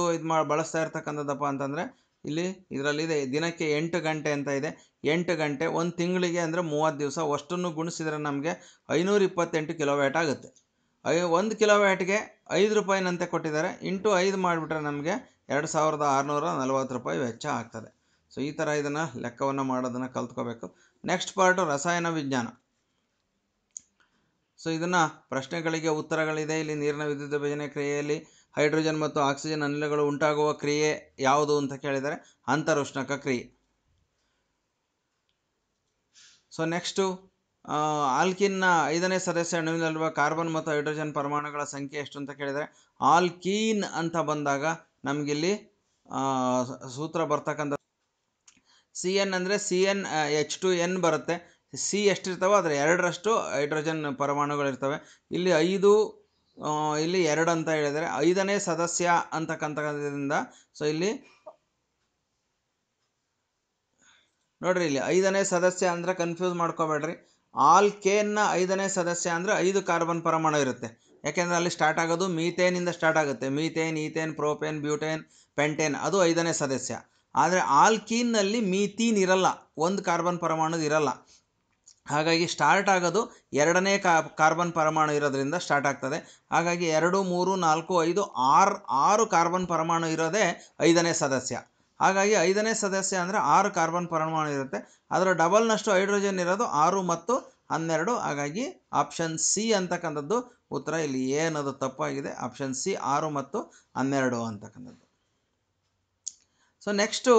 ಬಳಸ್ತಾ ಇರ್ತಕ್ಕಂಥದ್ದಪ್ಪ ಅಂತಂದರೆ ಇಲ್ಲಿ ಇದರಲ್ಲಿದೆ ದಿನಕ್ಕೆ 8 ಗಂಟೆ ಅಂತ ಇದೆ. 8 ಗಂಟೆ 1 ತಿಂಗಳಿಗೆ ಅಂದರೆ 30 ದಿವಸ. ಅಷ್ಟನ್ನು ಗುಣಿಸಿದರೆ ನಮಗೆ 528 ಕಿಲೋವ್ಯಾಟ್ ಆಗುತ್ತೆ. 1 ಕಿಲೋವ್ಯಾಟ್ಗೆ 5 ರೂಪಾಯಿನಂತೆ ಕೊಟ್ಟಿದ್ದಾರೆ. ಇಂಟು 5 ಮಾಡಿಬಿಟ್ರೆ ನಮಗೆ 2640 ರೂಪಾಯಿ ವೆಚ್ಚ ಆಗ್ತದೆ. ಸೊ ಈ ಥರ ಇದನ್ನು ಲೆಕ್ಕವನ್ನು ಮಾಡೋದನ್ನು ಕಲ್ತ್ಕೋಬೇಕು. ನೆಕ್ಸ್ಟ್ ಪಾರ್ಟು ರಸಾಯನ ವಿಜ್ಞಾನ. ಸೊ ಇದನ್ನು ಪ್ರಶ್ನೆಗಳಿಗೆ ಉತ್ತರಗಳಿದೆ. ಇಲ್ಲಿ ನೀರಿನ ವಿದ್ಯುತ್ ವಿಭಜನೆ ಕ್ರಿಯೆಯಲ್ಲಿ ಹೈಡ್ರೋಜನ್ ಮತ್ತು ಆಕ್ಸಿಜನ್ ಅನಿಲಗಳು ಉಂಟಾಗುವ ಕ್ರಿಯೆ ಯಾವುದು ಅಂತ ಕೇಳಿದರೆ ಅಂತರುಷ್ಣಕ ಕ್ರಿಯೆ. ಸೊ ನೆಕ್ಸ್ಟು ಆಲ್ಕಿನ್ನ 5ನೇ ಸದಸ್ಯ ಅಣುವಿನಲ್ಲಿರುವ ಕಾರ್ಬನ್ ಮತ್ತು ಹೈಡ್ರೋಜನ್ ಪರಮಾಣುಗಳ ಸಂಖ್ಯೆ ಎಷ್ಟು ಅಂತ ಕೇಳಿದರೆ, ಆಲ್ಕೀನ್ ಅಂತ ಬಂದಾಗ ನಮಗಿಲ್ಲಿ ಸೂತ್ರ ಬರ್ತಕ್ಕಂಥ CN ಅಂದರೆ CnH2n ಬರುತ್ತೆ. ಸಿ ಎಷ್ಟಿರ್ತಾವೋ ಅದರ 2ರಷ್ಟು ಹೈಡ್ರೋಜನ್ ಪರಮಾಣುಗಳಿರ್ತವೆ. ಇಲ್ಲಿ 5 ಇಲ್ಲಿ 2 ಅಂತ ಹೇಳಿದರೆ 5ನೇ ಸದಸ್ಯ ಅಂತಕ್ಕಂಥದ್ರಿಂದ ಸೊ ಇಲ್ಲಿ ನೋಡ್ರಿ, ಇಲ್ಲಿ 5ನೇ ಸದಸ್ಯ ಅಂದರೆ ಕನ್ಫ್ಯೂಸ್ ಮಾಡ್ಕೋಬೇಡ್ರಿ. ಆಲ್ಕೇನ್ನ 5ನೇ ಸದಸ್ಯ ಅಂದರೆ 5 ಕಾರ್ಬನ್ ಪರಮಾಣು ಇರುತ್ತೆ. ಯಾಕೆಂದರೆ ಅಲ್ಲಿ ಸ್ಟಾರ್ಟ್ ಆಗೋದು ಮೀಥೇನಿಂದ ಸ್ಟಾರ್ಟ್ ಆಗುತ್ತೆ. Methane, ethane, propane, butane, pentane ಅದು 5ನೇ ಸದಸ್ಯ. ಆದರೆ ಆಲ್ಕೀನ್ನಲ್ಲಿ ಮೀಥೀನ್ ಇರಲ್ಲ, 1 ಕಾರ್ಬನ್ ಪರಮಾಣು ಇರಲ್ಲ. ಹಾಗಾಗಿ ಸ್ಟಾರ್ಟ್ ಆಗೋದು 2ನೇ ಕಾರ್ಬನ್ ಪರಮಾಣು ಇರೋದ್ರಿಂದ ಸ್ಟಾರ್ಟ್ ಆಗ್ತದೆ. ಹಾಗಾಗಿ 2, 3, 4, 5, 6 ಕಾರ್ಬನ್ ಪರಮಾಣು ಇರೋದೇ 5ನೇ ಸದಸ್ಯ. ಹಾಗಾಗಿ 5ನೇ ಸದಸ್ಯ ಅಂದರೆ 6 ಕಾರ್ಬನ್ ಪರಮಾಣು ಇರುತ್ತೆ. ಅದರ ಡಬಲ್ನಷ್ಟು ಹೈಡ್ರೋಜನ್ ಇರೋದು 6 ಮತ್ತು 12. ಹಾಗಾಗಿ ಆಪ್ಷನ್ ಸಿ ಅಂತಕ್ಕಂಥದ್ದು ಉತ್ತರ. ಇಲ್ಲಿ ಏನದು ತಪ್ಪಾಗಿದೆ. ಆಪ್ಷನ್ ಸಿ 6 ಮತ್ತು 12 ಅಂತಕ್ಕಂಥದ್ದು. ಸೊ ನೆಕ್ಸ್ಟು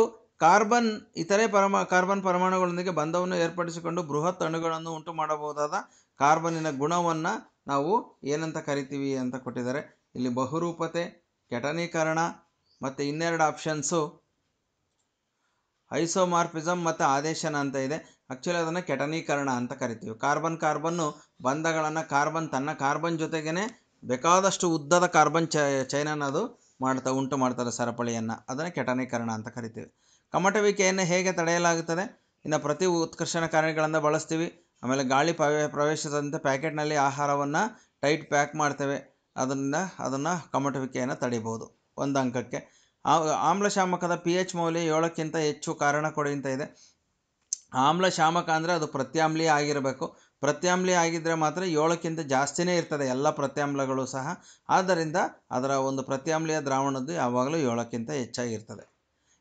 ಕಾರ್ಬನ್ ಇತರೆ ಕಾರ್ಬನ್ ಪರಮಾಣುಗಳೊಂದಿಗೆ ಬಂಧವನ್ನು ಏರ್ಪಡಿಸಿಕೊಂಡು ಬೃಹತ್ ಅಣುಗಳನ್ನು ಉಂಟು ಮಾಡಬಹುದಾದ ಕಾರ್ಬನ್ನಿನ ಗುಣವನ್ನು ನಾವು ಏನಂತ ಕರಿತೀವಿ ಅಂತ ಕೊಟ್ಟಿದ್ದಾರೆ. ಇಲ್ಲಿ ಬಹುರೂಪತೆ, ಕೆಟನೀಕರಣ ಮತ್ತು ಇನ್ನೆರಡು ಆಪ್ಷನ್ಸು ಐಸೋಮಾರ್ಫಿಸಮ್ ಮತ್ತು ಆದೇಶನ ಅಂತ ಇದೆ. ಆ್ಯಕ್ಚುಲಿ ಅದನ್ನು ಕೆಟನೀಕರಣ ಅಂತ ಕರಿತೀವಿ. ಕಾರ್ಬನ್ನು ಬಂಧಗಳನ್ನು ತನ್ನ ಕಾರ್ಬನ್ ಜೊತೆಗೇ ಬೇಕಾದಷ್ಟು ಉದ್ದದ ಕಾರ್ಬನ್ ಚೈನನ್ನು ಅದು ಉಂಟು ಮಾಡ್ತಾರೆ, ಸರಪಳಿಯನ್ನು. ಅದನ್ನು ಕೆಟನೀಕರಣ ಅಂತ ಕರಿತೀವಿ. ಕಮಟವಿಕೆಯನ್ನು ಹೇಗೆ ತಡೆಯಲಾಗುತ್ತದೆ? ಇನ್ನು ಪ್ರತಿ ಉತ್ಕರ್ಷಣ ಕಾರ್ಯಗಳನ್ನು ಬಳಸ್ತೀವಿ. ಆಮೇಲೆ ಗಾಳಿ ಪ್ರವೇಶಿಸದಂತೆ ಪ್ಯಾಕೆಟ್ನಲ್ಲಿ ಆಹಾರವನ್ನು ಟೈಟ್ ಪ್ಯಾಕ್ ಮಾಡ್ತೇವೆ. ಅದನ್ನು ಕಮಟವಿಕೆಯನ್ನು ತಡಿಬೋದು 1 ಅಂಕಕ್ಕೆ. ಆಮ್ಲಶಾಮಕದ pH ಮೌಲ್ಯ 7ಕ್ಕಿಂತ ಹೆಚ್ಚು ಕಾರಣ ಕೊಡಿ ಅಂತ ಇದೆ. ಆಮ್ಲಶಾಮಕ ಅಂದರೆ ಅದು ಪ್ರತ್ಯಾಮ್ಲೀಯ ಆಗಿರಬೇಕು. ಪ್ರತ್ಯಾಮ್ಲೀಯ ಆಗಿದ್ದರೆ ಮಾತ್ರ 7ಕ್ಕಿಂತ ಜಾಸ್ತಿನೇ ಇರ್ತದೆ ಎಲ್ಲ ಪ್ರತ್ಯಾಮ್ಲಗಳು ಸಹ. ಆದ್ದರಿಂದ ಅದರ ಒಂದು ಪ್ರತ್ಯಾಮ್ಲೀಯ ದ್ರಾವಣದ್ದು ಯಾವಾಗಲೂ 7ಕ್ಕಿಂತ ಹೆಚ್ಚಾಗಿರ್ತದೆ.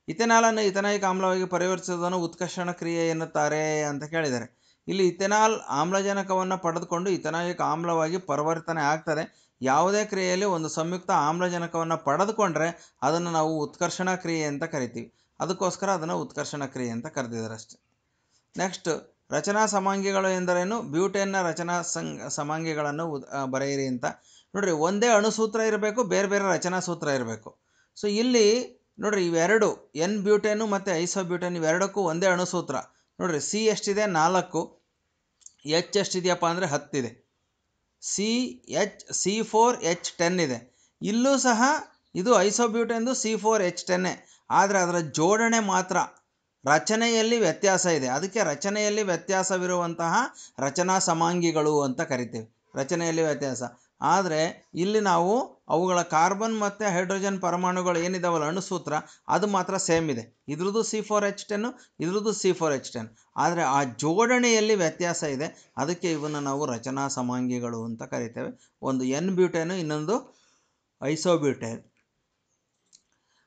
ಇಥೆನಾಲನ್ನು ಇಥೆನಾಯಿಕ್ ಆಮ್ಲವಾಗಿ ಪರಿವರ್ತಿಸುವುದನ್ನು ಉತ್ಕರ್ಷಣ ಕ್ರಿಯೆ ಎನ್ನುತ್ತಾರೆ ಅಂತ ಕೇಳಿದ್ದಾರೆ. ಇಲ್ಲಿ ಇಥೆನಾಲ್ ಆಮ್ಲಜನಕವನ್ನು ಪಡೆದುಕೊಂಡು ಇಥೆನಾಯಿಕ್ ಆಮ್ಲವಾಗಿ ಪರಿವರ್ತನೆ ಆಗ್ತದೆ. ಯಾವುದೇ ಕ್ರಿಯೆಯಲ್ಲಿ ಒಂದು ಸಂಯುಕ್ತ ಆಮ್ಲಜನಕವನ್ನು ಪಡೆದುಕೊಂಡ್ರೆ ಅದನ್ನು ನಾವು ಉತ್ಕರ್ಷಣ ಕ್ರಿಯೆ ಅಂತ ಕರಿತೀವಿ. ಅದಕ್ಕೋಸ್ಕರ ಅದನ್ನು ಉತ್ಕರ್ಷಣ ಕ್ರಿಯೆ ಅಂತ ಕರೆದಿದ್ದಾರೆ ಅಷ್ಟೆ. ನೆಕ್ಸ್ಟ್, ರಚನಾ ಸಮಾಂಗಿಗಳು ಎಂದರೇನು? ಬ್ಯೂಟೇನ್ನ ರಚನಾ ಸಮಾಂಗಿಗಳನ್ನು ಬರೆಯಿರಿ ಅಂತ. ನೋಡ್ರಿ, ಒಂದೇ ಅಣುಸೂತ್ರ ಇರಬೇಕು, ಬೇರೆ ಬೇರೆ ರಚನಾ ಸೂತ್ರ ಇರಬೇಕು. ಸೊ ಇಲ್ಲಿ ನೋಡ್ರಿ, ಇವೆರಡು ಎನ್ ಬ್ಯೂಟೇನು ಮತ್ತು ಐಸೋಬ್ಯೂಟೇನ್ ಇವೆರಡಕ್ಕೂ ಒಂದೇ ಅಣುಸೂತ್ರ. ನೋಡ್ರಿ, ಸಿ ಎಷ್ಟಿದೆ? 4. ಎಚ್ ಎಷ್ಟಿದೆಯಪ್ಪ ಅಂದರೆ 10 ಇದೆ. C4H10 ಇದೆ. ಇಲ್ಲೂ ಸಹ ಇದು ಐಸೋಬ್ಯೂಟೇನ್ದು C4H10. ಆದರೆ ಅದರ ಜೋಡಣೆ ಮಾತ್ರ ರಚನೆಯಲ್ಲಿ ವ್ಯತ್ಯಾಸ ಇದೆ. ಅದಕ್ಕೆ ರಚನೆಯಲ್ಲಿ ವ್ಯತ್ಯಾಸವಿರುವಂತಹ ರಚನಾ ಸಮಾಂಗಿಗಳು ಅಂತ ಕರಿತೀವಿ. ರಚನೆಯಲ್ಲಿ ವ್ಯತ್ಯಾಸ. ಆದರೆ ಇಲ್ಲಿ ನಾವು ಅವುಗಳ ಕಾರ್ಬನ್ ಮತ್ತು ಹೈಡ್ರೋಜನ್ ಪರಮಾಣುಗಳು ಏನಿದಾವಲ್ಲ ಅಣುಸೂತ್ರ, ಅದು ಮಾತ್ರ ಸೇಮ್ ಇದೆ. ಇದ್ರದ್ದು C4H10, ಇದ್ರದ್ದು C4H10. ಆದರೆ ಆ ಜೋಡಣೆಯಲ್ಲಿ ವ್ಯತ್ಯಾಸ ಇದೆ. ಅದಕ್ಕೆ ಇವನ್ನು ನಾವು ರಚನಾ ಸಮಾಂಗಿಗಳು ಅಂತ ಕರಿತೇವೆ. ಒಂದು ಎನ್ ಬ್ಯೂಟೇನು, ಇನ್ನೊಂದು ಐಸೋಬ್ಯೂಟೇನ್.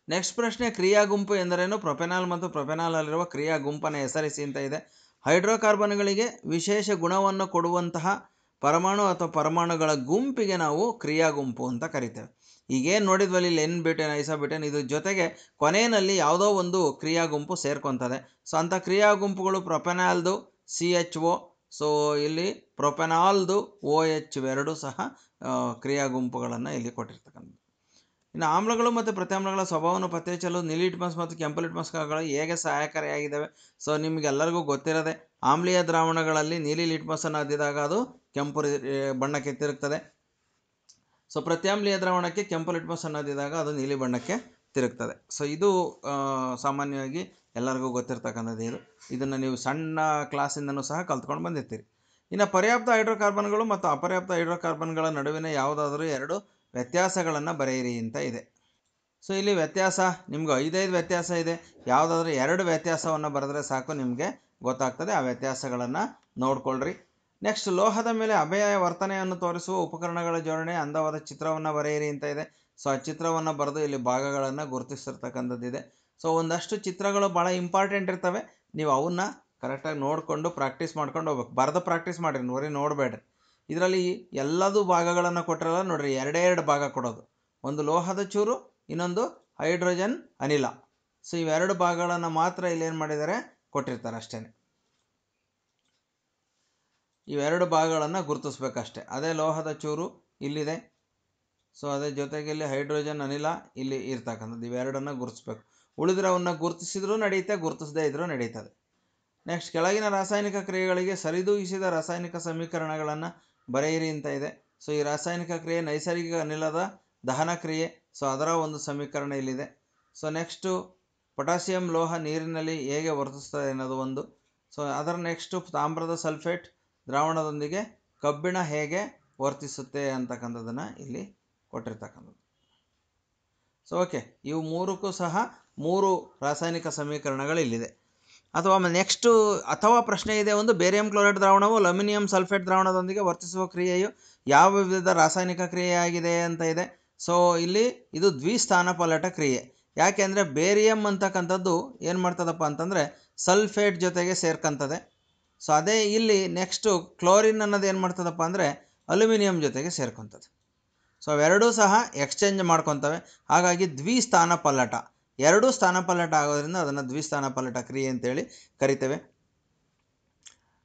ನೆಕ್ಸ್ಟ್ ಪ್ರಶ್ನೆ, ಕ್ರಿಯಾ ಗುಂಪು ಎಂದರೇನು? ಪ್ರೊಪೆನಾಲ್ ಮತ್ತು ಪ್ರೊಪೆನಾಲಲ್ಲಿರುವ ಕ್ರಿಯಾ ಗುಂಪನ್ನು ಹೆಸರಿಸಿ ಅಂತ ಇದೆ. ಹೈಡ್ರೋಕಾರ್ಬನ್ಗಳಿಗೆ ವಿಶೇಷ ಗುಣವನ್ನು ಕೊಡುವಂತಹ ಪರಮಾಣು ಅಥವಾ ಪರಮಾಣುಗಳ ಗುಂಪಿಗೆ ನಾವು ಕ್ರಿಯಾ ಗುಂಪು ಅಂತ ಕರಿತೇವೆ. ಈಗೇನು ನೋಡಿದ್ವಲ್ಲ ಇಲ್ಲಿ ಎನ್ ಬ್ಯೂಟೇನ್ ಐಸೋಬ್ಯೂಟೇನ್ ಇದ್ರ ಜೊತೆಗೆ ಕೊನೆಯಲ್ಲಿ ಯಾವುದೋ ಒಂದು ಕ್ರಿಯಾ ಗುಂಪು ಸೇರ್ಕೊತದೆ. ಸೊ ಅಂಥ ಕ್ರಿಯಾ ಗುಂಪುಗಳು ಪ್ರೊಪೆನಾಲ್ದು CHO. ಸೊ ಇಲ್ಲಿ ಪ್ರೊಪೆನಾಲ್ದು OH ಇವೆರಡೂ ಸಹ ಕ್ರಿಯಾ ಗುಂಪುಗಳನ್ನು ಇಲ್ಲಿ ಕೊಟ್ಟಿರ್ತಕ್ಕಂಥದ್ದು. ಇನ್ನು ಆಮ್ಲಗಳು ಮತ್ತು ಪ್ರತ್ಯಾಮ್ಲಗಳ ಸ್ವಭಾವವನ್ನು ಪತ್ತೆ ಹಚ್ಚಲು ನೀಲಿ ಲಿಟ್ಮಸ್ ಮತ್ತು ಕೆಂಪು ಲಿಟ್ಮಸ್ಗಳು ಹೇಗೆ ಸಹಾಯಕಾರಿಯಾಗಿದ್ದಾವೆ. ಸೊ ನಿಮಗೆಲ್ಲರಿಗೂ ಗೊತ್ತಿರೋದೆ, ಆಮ್ಲೀಯ ದ್ರಾವಣಗಳಲ್ಲಿ ನೀಲಿ ಲಿಟ್ಮಸನ್ನು ಅದ್ದಿದಾಗ ಅದು ಕೆಂಪು ಬಣ್ಣಕ್ಕೆ ತಿರುಗ್ತದೆ. ಸೊ ಪ್ರತ್ಯಾಮ್ಲೀಯ ದ್ರಾವಣಕ್ಕೆ ಕೆಂಪು ಲಿಟ್ಮಸನ್ನು ಅದ್ದಿದಾಗ ಅದು ನೀಲಿ ಬಣ್ಣಕ್ಕೆ ತಿರುಗ್ತದೆ. ಸೊ ಇದು ಸಾಮಾನ್ಯವಾಗಿ ಎಲ್ಲರಿಗೂ ಗೊತ್ತಿರ್ತಕ್ಕಂಥದ್ದು. ಇದನ್ನು ನೀವು ಸಣ್ಣ ಕ್ಲಾಸಿಂದನೂ ಸಹ ಕಲ್ತ್ಕೊಂಡು ಬಂದಿರ್ತೀರಿ. ಇನ್ನು ಪರ್ಯಾಪ್ತ ಹೈಡ್ರೋಕಾರ್ಬನ್ಗಳು ಮತ್ತು ಅಪರ್ಯಾಪ್ತ ಹೈಡ್ರೋಕಾರ್ಬನ್ಗಳ ನಡುವಿನ ಯಾವುದಾದರೂ 2 ವ್ಯತ್ಯಾಸಗಳನ್ನು ಬರೆಯಿರಿ ಅಂತ ಇದೆ. ಸೊ ಇಲ್ಲಿ ವ್ಯತ್ಯಾಸ ನಿಮ್ಗೆ 5 ವ್ಯತ್ಯಾಸ ಇದೆ. ಯಾವುದಾದ್ರೂ 2 ವ್ಯತ್ಯಾಸವನ್ನು ಬರೆದ್ರೆ ಸಾಕು, ನಿಮಗೆ ಗೊತ್ತಾಗ್ತದೆ. ಆ ವ್ಯತ್ಯಾಸಗಳನ್ನು ನೋಡ್ಕೊಳ್ರಿ. ನೆಕ್ಸ್ಟ್, ಲೋಹದ ಮೇಲೆ ಅಭಯ ವರ್ತನೆಯನ್ನು ತೋರಿಸುವ ಉಪಕರಣಗಳ ಜೋಡಣೆ ಅಂದವಾದ ಚಿತ್ರವನ್ನು ಬರೆಯಿರಿ ಅಂತ ಇದೆ. ಸೊ ಆ ಚಿತ್ರವನ್ನು ಬರೆದು ಇಲ್ಲಿ ಭಾಗಗಳನ್ನು ಗುರುತಿಸಿರ್ತಕ್ಕಂಥದ್ದಿದೆ. ಸೊ ಒಂದಷ್ಟು ಚಿತ್ರಗಳು ಭಾಳ ಇಂಪಾರ್ಟೆಂಟ್ ಇರ್ತವೆ. ನೀವು ಅವನ್ನ ಕರೆಕ್ಟಾಗಿ ನೋಡಿಕೊಂಡು ಪ್ರಾಕ್ಟೀಸ್ ಮಾಡ್ಕೊಂಡು ಹೋಗ್ಬೇಕು. ಬರೆದು ಪ್ರಾಕ್ಟೀಸ್ ಮಾಡಿರಿ, ಬರೀ ನೋಡಬೇಡ್ರಿ. ಇದರಲ್ಲಿ ಎಲ್ಲದೂ ಭಾಗಗಳನ್ನು ಕೊಟ್ಟಿರಲ್ಲ ನೋಡ್ರಿ, 2 ಭಾಗ ಕೊಡೋದು. ಒಂದು ಲೋಹದ ಚೂರು, ಇನ್ನೊಂದು ಹೈಡ್ರೋಜನ್ ಅನಿಲ. ಸೊ ಇವೆರಡು ಭಾಗಗಳನ್ನು ಮಾತ್ರ ಇಲ್ಲಿ ಏನು ಮಾಡಿದ್ದಾರೆ, ಕೊಟ್ಟಿರ್ತಾರೆ ಅಷ್ಟೇ. ಇವೆರಡು ಭಾಗಗಳನ್ನು ಗುರುತಿಸ್ಬೇಕಷ್ಟೆ. ಅದೇ ಲೋಹದ ಚೂರು ಇಲ್ಲಿದೆ. ಸೊ ಅದೇ ಜೊತೆಗೆ ಇಲ್ಲಿ ಹೈಡ್ರೋಜನ್ ಅನಿಲ ಇಲ್ಲಿ ಇರ್ತಕ್ಕಂಥದ್ದು. ಇವೆರಡನ್ನು ಗುರುತಿಸ್ಬೇಕು. ಉಳಿದಿರೋವನ್ನು ಗುರುತಿಸಿದ್ರೂ ನಡೆಯುತ್ತೆ, ಗುರುತಿಸದೇ ಇದ್ರೂ ನಡೀತದೆ. ನೆಕ್ಸ್ಟ್, ಕೆಳಗಿನ ರಾಸಾಯನಿಕ ಕ್ರಿಯೆಗಳಿಗೆ ಸರಿದೂಗಿಸಿದ ರಾಸಾಯನಿಕ ಸಮೀಕರಣಗಳನ್ನು ಬರೆಯಿರಿ ಅಂತ ಇದೆ. ಸೊ ಈ ರಾಸಾಯನಿಕ ಕ್ರಿಯೆ ನೈಸರ್ಗಿಕ ಅನಿಲದ ದಹನ ಕ್ರಿಯೆ. ಸೊ ಅದರ ಒಂದು ಸಮೀಕರಣ ಇಲ್ಲಿದೆ. ಸೊ ನೆಕ್ಸ್ಟು, ಪೊಟ್ಯಾಸಿಯಂ ಲೋಹ ನೀರಿನಲ್ಲಿ ಹೇಗೆ ವರ್ತಿಸ್ತದೆ ಅನ್ನೋದು ಒಂದು. ಸೊ ಅದರ ನೆಕ್ಸ್ಟು, ತಾಮ್ರದ ಸಲ್ಫೇಟ್ ದ್ರಾವಣದೊಂದಿಗೆ ಕಬ್ಬಿಣ ಹೇಗೆ ವರ್ತಿಸುತ್ತೆ ಅಂತಕ್ಕಂಥದ್ದನ್ನು ಇಲ್ಲಿ ಕೊಟ್ಟಿರ್ತಕ್ಕಂಥದ್ದು. ಸೊ ಓಕೆ, ಇವು ಮೂರಕ್ಕೂ ಸಹ 3 ರಾಸಾಯನಿಕ ಸಮೀಕರಣಗಳು ಇಲ್ಲಿದೆ. ಅಥವಾ ಪ್ರಶ್ನೆ ಇದೆ ಒಂದು, ಬೇರಿಯಂ ಕ್ಲೋರೈಡ್ ದ್ರಾವಣವು ಅಲ್ಯೂಮಿನಿಯಂ ಸಲ್ಫೇಟ್ ದ್ರಾವಣದೊಂದಿಗೆ ವರ್ತಿಸುವ ಕ್ರಿಯೆಯು ಯಾವ ವಿಧದ ರಾಸಾಯನಿಕ ಕ್ರಿಯೆಯಾಗಿದೆ ಅಂತ ಇದೆ. ಸೊ ಇಲ್ಲಿ ಇದು ದ್ವಿಸ್ಥಾನಪಲ್ಲಟ ಕ್ರಿಯೆ. ಯಾಕೆಂದರೆ ಬೇರಿಯಂ ಅಂತಕ್ಕಂಥದ್ದು ಏನು ಮಾಡ್ತದಪ್ಪ ಅಂತಂದರೆ ಸಲ್ಫೇಟ್ ಜೊತೆಗೆ ಸೇರ್ಕೊಂತದೆ. ಸೊ ಅದೇ ಇಲ್ಲಿ ನೆಕ್ಸ್ಟು ಕ್ಲೋರಿನ್ ಅನ್ನೋದು ಏನು ಮಾಡ್ತದಪ್ಪ ಅಂದರೆ ಅಲ್ಯೂಮಿನಿಯಂ ಜೊತೆಗೆ ಸೇರ್ಕೊತದೆ. ಸೊ ಅವೆರಡೂ ಸಹ ಎಕ್ಸ್ಚೇಂಜ್ ಮಾಡ್ಕೊತವೆ. ಹಾಗಾಗಿ ದ್ವಿಸ್ಥಾನಪಲ್ಲಟ, 2 ಸ್ಥಾನಪಲ್ಲಟ ಆಗೋದ್ರಿಂದ ಅದನ್ನು ದ್ವಿಸ್ಥಾನಪಲ್ಲಟ ಕ್ರಿಯೆ ಅಂತೇಳಿ ಕರಿತೇವೆ.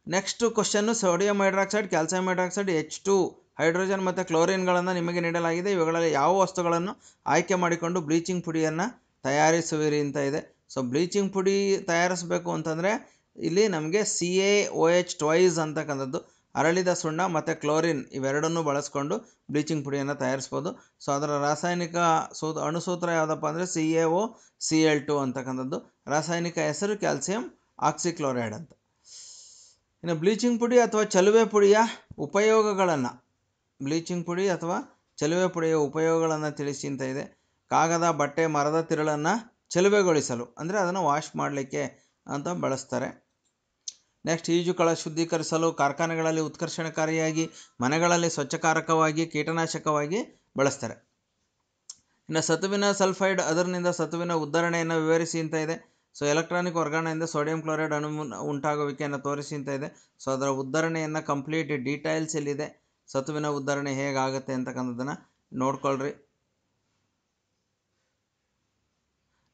Next question, sodium hydroxide, calcium hydroxide, H2 hydrogen ಮತ್ತು ಕ್ಲೋರಿನ್ಗಳನ್ನು ನಿಮಗೆ ನೀಡಲಾಗಿದೆ. ಇವುಗಳಲ್ಲಿ ಯಾವ ವಸ್ತುಗಳನ್ನು ಆಯ್ಕೆ ಮಾಡಿಕೊಂಡು ಬ್ಲೀಚಿಂಗ್ ಪುಡಿಯನ್ನು ತಯಾರಿಸುವಿರಿ ಅಂತ ಇದೆ. ಸೊ ಬ್ಲೀಚಿಂಗ್ ಪುಡಿ ತಯಾರಿಸಬೇಕು ಅಂತಂದರೆ ಇಲ್ಲಿ ನಮಗೆ CaOH ಟ್ವೈಸ್ ಅಂತಕ್ಕಂಥದ್ದು, ಅರಳಿದ ಸುಣ್ಣ ಮತ್ತು ಕ್ಲೋರಿನ್ ಇವೆರಡನ್ನೂ ಬಳಸ್ಕೊಂಡು ಬ್ಲೀಚಿಂಗ್ ಪುಡಿಯನ್ನು ತಯಾರಿಸ್ಬೋದು. ಸೊ ಅದರ ರಾಸಾಯನಿಕ ಅಣುಸೂತ್ರ ಯಾವುದಪ್ಪ ಅಂದರೆ CaOCl2 ಅಂತಕ್ಕಂಥದ್ದು. ರಾಸಾಯನಿಕ ಹೆಸರು ಕ್ಯಾಲ್ಸಿಯಂ ಆಕ್ಸಿಕ್ಲೋರೈಡ್ ಅಂತ. ಇನ್ನು ಬ್ಲೀಚಿಂಗ್ ಪುಡಿ ಅಥವಾ ಚಲುವೆ ಪುಡಿಯ ಉಪಯೋಗಗಳನ್ನು ತಿಳಿಸಿ ಅಂತ ಇದೆ. ಕಾಗದ, ಬಟ್ಟೆ, ಮರದ ತಿರುಳನ್ನು ಚಲುವೆಗೊಳಿಸಲು ಅಂದರೆ ಅದನ್ನು ವಾಶ್ ಮಾಡಲಿಕ್ಕೆ ಅಂತ ಬಳಸ್ತಾರೆ. ನೆಕ್ಸ್ಟ್, ಈಜುಕೊಳ ಶುದ್ಧೀಕರಿಸಲು, ಕಾರ್ಖಾನೆಗಳಲ್ಲಿ ಉತ್ಕರ್ಷಣಕಾರಿಯಾಗಿ, ಮನೆಗಳಲ್ಲಿ ಸ್ವಚ್ಛಕಾರಕವಾಗಿ, ಕೀಟನಾಶಕವಾಗಿ ಬಳಸ್ತಾರೆ. ಇನ್ನು ಸತುವಿನ ಸಲ್ಫೈಡ್, ಅದರಿಂದ ಸತುವಿನ ಉದ್ಧರಣೆಯನ್ನು ವಿವರಿಸಿ ಅಂತ ಇದೆ. ಸೊ ಎಲೆಕ್ಟ್ರಾನಿಕ್ ವರ್ಗಾವಣೆಯಿಂದ ಸೋಡಿಯಂ ಕ್ಲೋರೈಡ್ ಅಣು ಉಂಟಾಗುವಿಕೆಯನ್ನು ತೋರಿಸಿ ಅಂತ ಇದೆ. ಸೊ ಅದರ ಉದ್ಧರಣೆಯನ್ನು ಕಂಪ್ಲೀಟ್ ಡೀಟೇಲ್ಸ್ ಇಲ್ಲಿದೆ. ಸತುವಿನ ಉದ್ಧರಣೆ ಹೇಗಾಗುತ್ತೆ ಅಂತಕ್ಕಂಥದ್ದನ್ನು ನೋಡ್ಕೊಳ್ರಿ.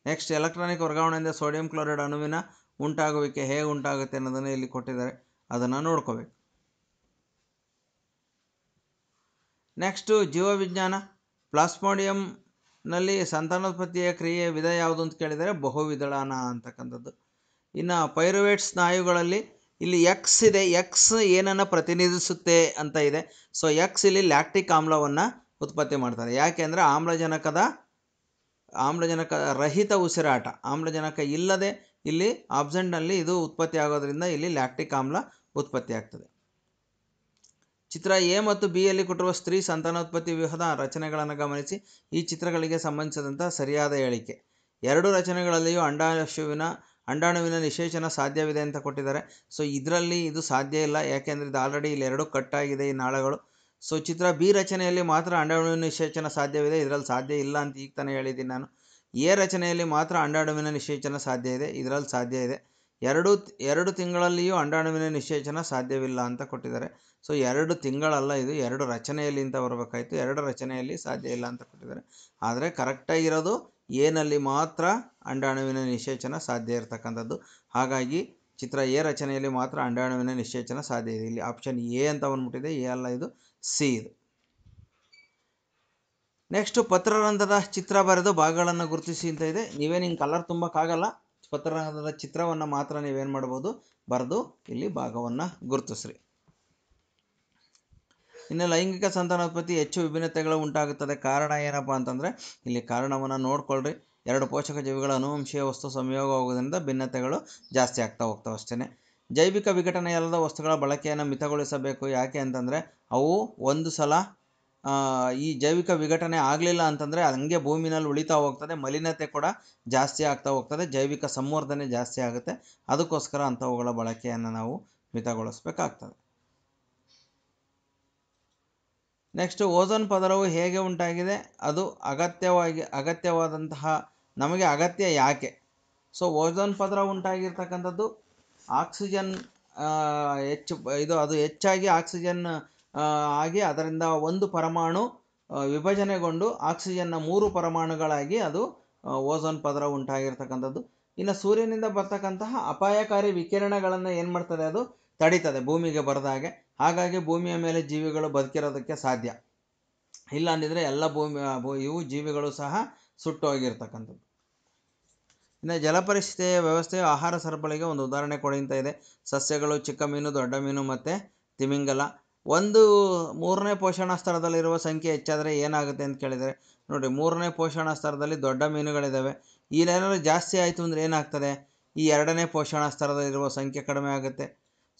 ನೆಕ್ಸ್ಟ್, ಎಲೆಕ್ಟ್ರಾನಿಕ್ ವರ್ಗಾವಣೆಯಿಂದ ಸೋಡಿಯಂ ಕ್ಲೋರೈಡ್ ಅಣುವಿನ ಉಂಟಾಗುವಿಕೆ ಹೇಗೆ ಉಂಟಾಗುತ್ತೆ ಅನ್ನೋದನ್ನು ಇಲ್ಲಿ ಕೊಟ್ಟಿದ್ದಾರೆ, ಅದನ್ನು ನೋಡ್ಕೋಬೇಕು. ನೆಕ್ಸ್ಟು, ಜೀವವಿಜ್ಞಾನ. ಪ್ಲಾಸ್ಮೋಡಿಯಂನಲ್ಲಿ ಸಂತಾನೋತ್ಪತ್ತಿಯ ಕ್ರಿಯೆಯ ವಿಧ ಯಾವುದು ಅಂತ ಕೇಳಿದರೆ ಬಹುವಿದಳನ ಅಂತಕ್ಕಂಥದ್ದು. ಇನ್ನು ಪೈರುವೇಟ್ ಸ್ನಾಯುಗಳಲ್ಲಿ ಇಲ್ಲಿ X ಇದೆ. X ಏನನ್ನು ಪ್ರತಿನಿಧಿಸುತ್ತೆ ಅಂತ ಇದೆ. ಸೊ X ಇಲ್ಲಿ ಲ್ಯಾಕ್ಟಿಕ್ ಆಮ್ಲವನ್ನು ಉತ್ಪತ್ತಿ ಮಾಡ್ತಾರೆ. ಯಾಕೆಂದರೆ ಆಮ್ಲಜನಕ ರಹಿತ ಉಸಿರಾಟ, ಆಮ್ಲಜನಕ ಇಲ್ಲದೆ ಇಲ್ಲಿ ಆಬ್ಸೆಂಟ್ನಲ್ಲಿ ಇದು ಉತ್ಪತ್ತಿ ಆಗೋದ್ರಿಂದ ಇಲ್ಲಿ ಲ್ಯಾಕ್ಟಿಕ್ ಆಮ್ಲ ಉತ್ಪತ್ತಿ ಆಗ್ತದೆ. ಚಿತ್ರ A ಮತ್ತು B ಯಲ್ಲಿ ಕೊಟ್ಟಿರುವ ಸ್ತ್ರೀ ಸಂತಾನೋತ್ಪತ್ತಿ ವ್ಯೂಹದ ರಚನೆಗಳನ್ನು ಗಮನಿಸಿ. ಈ ಚಿತ್ರಗಳಿಗೆ ಸಂಬಂಧಿಸಿದಂಥ ಸರಿಯಾದ ಹೇಳಿಕೆ. 2 ರಚನೆಗಳಲ್ಲಿಯೂ ಅಂಡಾಣುವಿನ ನಿಷೇಚನ ಸಾಧ್ಯವಿದೆ ಅಂತ ಕೊಟ್ಟಿದ್ದಾರೆ. ಸೊ ಇದರಲ್ಲಿ ಇದು ಸಾಧ್ಯ ಇಲ್ಲ, ಯಾಕೆಂದರೆ ಇದು ಆಲ್ರೆಡಿ ಇಲ್ಲಿ 2 ಕಟ್ಟಾಗಿದೆ ಈ ನಾಳಗಳು. ಸೊ ಚಿತ್ರ B ರಚನೆಯಲ್ಲಿ ಮಾತ್ರ ಅಂಡಾಣುವಿನ ನಿಷೇಚನ ಸಾಧ್ಯವಿದೆ, ಇದರಲ್ಲಿ ಸಾಧ್ಯ ಇಲ್ಲ ಅಂತ ಈಗ ತಾನೇ ಹೇಳಿದ್ದೀನಿ ನಾನು. A ರಚನೆಯಲ್ಲಿ ಮಾತ್ರ ಅಂಡಾಣುವಿನ ನಿಷೇಚನ ಸಾಧ್ಯ ಇದೆ, ಇದರಲ್ಲಿ ಸಾಧ್ಯ ಇದೆ. ಎರಡು ತಿಂಗಳಲ್ಲಿಯೂ ಅಂಡಾಣುವಿನ ನಿಷೇಚನ ಸಾಧ್ಯವಿಲ್ಲ ಅಂತ ಕೊಟ್ಟಿದ್ದಾರೆ. ಸೊ 2 ತಿಂಗಳಲ್ಲ, ಇದು 2 ರಚನೆಯಲ್ಲಿ ಅಂತ ಬರಬೇಕಾಯಿತು. 2 ರಚನೆಯಲ್ಲಿ ಸಾಧ್ಯ ಇಲ್ಲ ಅಂತ ಕೊಟ್ಟಿದ್ದಾರೆ. ಆದರೆ ಕರೆಕ್ಟಾಗಿರೋದು ಏನಲ್ಲಿ ಮಾತ್ರ ಅಂಡಾಣುವಿನ ನಿಷೇಚನ ಸಾಧ್ಯ ಇರತಕ್ಕಂಥದ್ದು. ಹಾಗಾಗಿ ಚಿತ್ರ ಎ ರಚನೆಯಲ್ಲಿ ಮಾತ್ರ ಅಂಡಾಣುವಿನ ನಿಷೇಚನ ಸಾಧ್ಯ ಇದೆ. ಇಲ್ಲಿ ಆಪ್ಷನ್ ಎ ಅಂತ ಬಂದ್ಬಿಟ್ಟಿದೆ, ಎ ಅಲ್ಲ, ಇದು ಸಿ ಇದು. ನೆಕ್ಸ್ಟು ಪತ್ರರಂಧ್ರದ ಚಿತ್ರ ಬರೆದು ಭಾಗಗಳನ್ನು ಗುರುತಿಸಿ ಅಂತ ಇದೆ. ನೀವೇನು ಹಿಂಗೆ ಕಲರ್ ತುಂಬಕ್ಕಾಗಲ್ಲ, ಪತ್ರರಂಧ್ರದ ಚಿತ್ರವನ್ನು ಮಾತ್ರ ನೀವೇನು ಮಾಡ್ಬೋದು, ಬರೆದು ಇಲ್ಲಿ ಭಾಗವನ್ನು ಗುರುತಿಸ್ರಿ. ಇನ್ನು ಲೈಂಗಿಕ ಸಂತಾನೋತ್ಪತ್ತಿ ಹೆಚ್ಚು ವಿಭಿನ್ನತೆಗಳು ಉಂಟಾಗುತ್ತದೆ. ಕಾರಣ ಏನಪ್ಪ ಅಂತಂದರೆ ಇಲ್ಲಿ ಕಾರಣವನ್ನು ನೋಡ್ಕೊಳ್ರಿ. 2 ಪೋಷಕ ಜೀವಿಗಳ ಅನುವಂಶೀಯ ವಸ್ತು ಸಂಯೋಗವಾಗುವುದರಿಂದ ಭಿನ್ನತೆಗಳು ಜಾಸ್ತಿ ಆಗ್ತಾ ಹೋಗ್ತಾವೆ ಅಷ್ಟೇ. ಜೈವಿಕ ವಿಘಟನೆಯಲ್ಲದ ವಸ್ತುಗಳ ಬಳಕೆಯನ್ನು ಮಿತಗೊಳಿಸಬೇಕು. ಯಾಕೆ ಅಂತಂದರೆ ಅವು ಒಂದು ಸಲ ಈ ಜೈವಿಕ ವಿಘಟನೆ ಆಗಲಿಲ್ಲ ಅಂತಂದರೆ ಹಂಗೆ ಭೂಮಿನಲ್ಲಿ ಉಳಿತಾ ಹೋಗ್ತದೆ, ಮಲಿನತೆ ಕೂಡ ಜಾಸ್ತಿ ಆಗ್ತಾ ಹೋಗ್ತದೆ, ಜೈವಿಕ ಸಂವರ್ಧನೆ ಜಾಸ್ತಿ ಆಗುತ್ತೆ. ಅದಕ್ಕೋಸ್ಕರ ಅಂಥವುಗಳ ಬಳಕೆಯನ್ನು ನಾವು ಮಿತಗೊಳಿಸಬೇಕಾಗ್ತದೆ. ನೆಕ್ಸ್ಟ್, ಓಝೋನ್ ಪದರವು ಹೇಗೆ ಉಂಟಾಗಿದೆ, ಅದು ಅಗತ್ಯವಾದಂತಹ ನಮಗೆ ಅಗತ್ಯ ಯಾಕೆ? ಸೊ ಓಝೋನ್ ಪದರ ಉಂಟಾಗಿರ್ತಕ್ಕಂಥದ್ದು ಆಕ್ಸಿಜನ್ ಅದು ಹೆಚ್ಚಾಗಿ ಆಕ್ಸಿಜನ್ ಆಗಿ ಅದರಿಂದ ಒಂದು ಪರಮಾಣು ವಿಭಜನೆಗೊಂಡು ಆಕ್ಸಿಜನ್ನ 3 ಪರಮಾಣುಗಳಾಗಿ ಅದು ಓಝೋನ್ ಪದರ ಉಂಟಾಗಿರ್ತಕ್ಕಂಥದ್ದು. ಇನ್ನು ಸೂರ್ಯನಿಂದ ಬರ್ತಕ್ಕಂತಹ ಅಪಾಯಕಾರಿ ವಿಕಿರಣಗಳನ್ನು ಏನು ಮಾಡ್ತದೆ, ಅದು ತಡೀತದೆ ಭೂಮಿಗೆ ಬರದಾಗೆ. ಹಾಗಾಗಿ ಭೂಮಿಯ ಮೇಲೆ ಜೀವಿಗಳು ಬದುಕಿರೋದಕ್ಕೆ ಸಾಧ್ಯ ಇಲ್ಲ. ಅಂದಿದ್ರೆ ಎಲ್ಲ ಇವು ಜೀವಿಗಳು ಸಹ ಸುಟ್ಟೋಗಿರ್ತಕ್ಕಂಥದ್ದು. ಇನ್ನು ಜಲಪರಿಸ್ಥಿತಿಯ ವ್ಯವಸ್ಥೆಯು ಆಹಾರ ಸರಪಳಿಗೆ ಒಂದು ಉದಾಹರಣೆ ಕೊಡಿ ಅಂತ ಇದೆ. ಸಸ್ಯಗಳು, ಚಿಕ್ಕ ಮೀನು, ದೊಡ್ಡ ಮೀನು ಮತ್ತು ತಿಮಿಂಗಲ. 3ನೇ ಪೋಷಣ ಸ್ತರದಲ್ಲಿರುವ ಸಂಖ್ಯೆ ಹೆಚ್ಚಾದರೆ ಏನಾಗುತ್ತೆ ಅಂತ ಕೇಳಿದರೆ, ನೋಡಿ 3ನೇ ಪೋಷಣ ಸ್ತರದಲ್ಲಿ ದೊಡ್ಡ ಮೀನುಗಳಿದ್ದಾವೆ. ಏನಾದರೂ ಜಾಸ್ತಿ ಆಯಿತು ಅಂದರೆ ಏನಾಗ್ತದೆ, ಈ 2ನೇ ಪೋಷಣ ಸ್ತರದಲ್ಲಿರುವ ಸಂಖ್ಯೆ ಕಡಿಮೆ ಆಗುತ್ತೆ.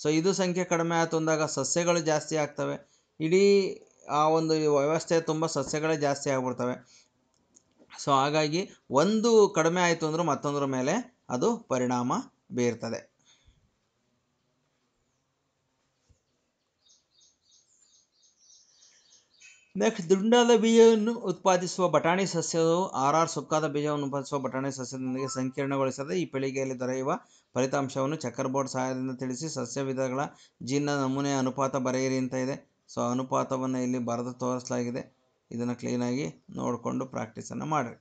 ಸೊ ಇದು ಸಂಖ್ಯೆ ಕಡಿಮೆ ಆಯಿತು ಅಂದಾಗ ಸಸ್ಯಗಳು ಜಾಸ್ತಿ ಆಗ್ತವೆ. ಇಡೀ ಆ ಒಂದು ವ್ಯವಸ್ಥೆ ತುಂಬ ಸಸ್ಯಗಳೇ ಜಾಸ್ತಿ ಆಗ್ಬಿಡ್ತವೆ. ಸೊ ಹಾಗಾಗಿ ಒಂದು ಕಡಿಮೆ ಆಯಿತು ಅಂದರೂ ಮತ್ತೊಂದರ ಮೇಲೆ ಅದು ಪರಿಣಾಮ ಬೀರ್ತದೆ. ನೆಕ್ಸ್ಟ್, ದುಂಡಾದ ಬೀಜವನ್ನು ಉತ್ಪಾದಿಸುವ ಬಟಾಣಿ ಸಸ್ಯವು ಸುಕ್ಕಾದ ಬೀಜವನ್ನು ಉತ್ಪಾದಿಸುವ ಬಟಾಣಿ ಸಸ್ಯದೊಂದಿಗೆ ಸಂಕೀರ್ಣಗೊಳಿಸದೆ ಈ ಪೀಳಿಗೆಯಲ್ಲಿ ದೊರೆಯುವ ಫಲಿತಾಂಶವನ್ನು ಚೆಕ್ಕರ್ ಬೋರ್ಡ್ ಸಹಾಯದಿಂದ ತಿಳಿಸಿ ಸಸ್ಯ ವಿಧಗಳ ಜೀನ್ನ ನಮೂನೆಯ ಅನುಪಾತ ಬರೆಯಿರಿ ಅಂತ ಇದೆ. ಸೊ ಅನುಪಾತವನ್ನು ಇಲ್ಲಿ ಬರೆದು ತೋರಿಸಲಾಗಿದೆ. ಇದನ್ನು ಕ್ಲೀನಾಗಿ ನೋಡಿಕೊಂಡು ಪ್ರಾಕ್ಟೀಸನ್ನು ಮಾಡಿರಿ.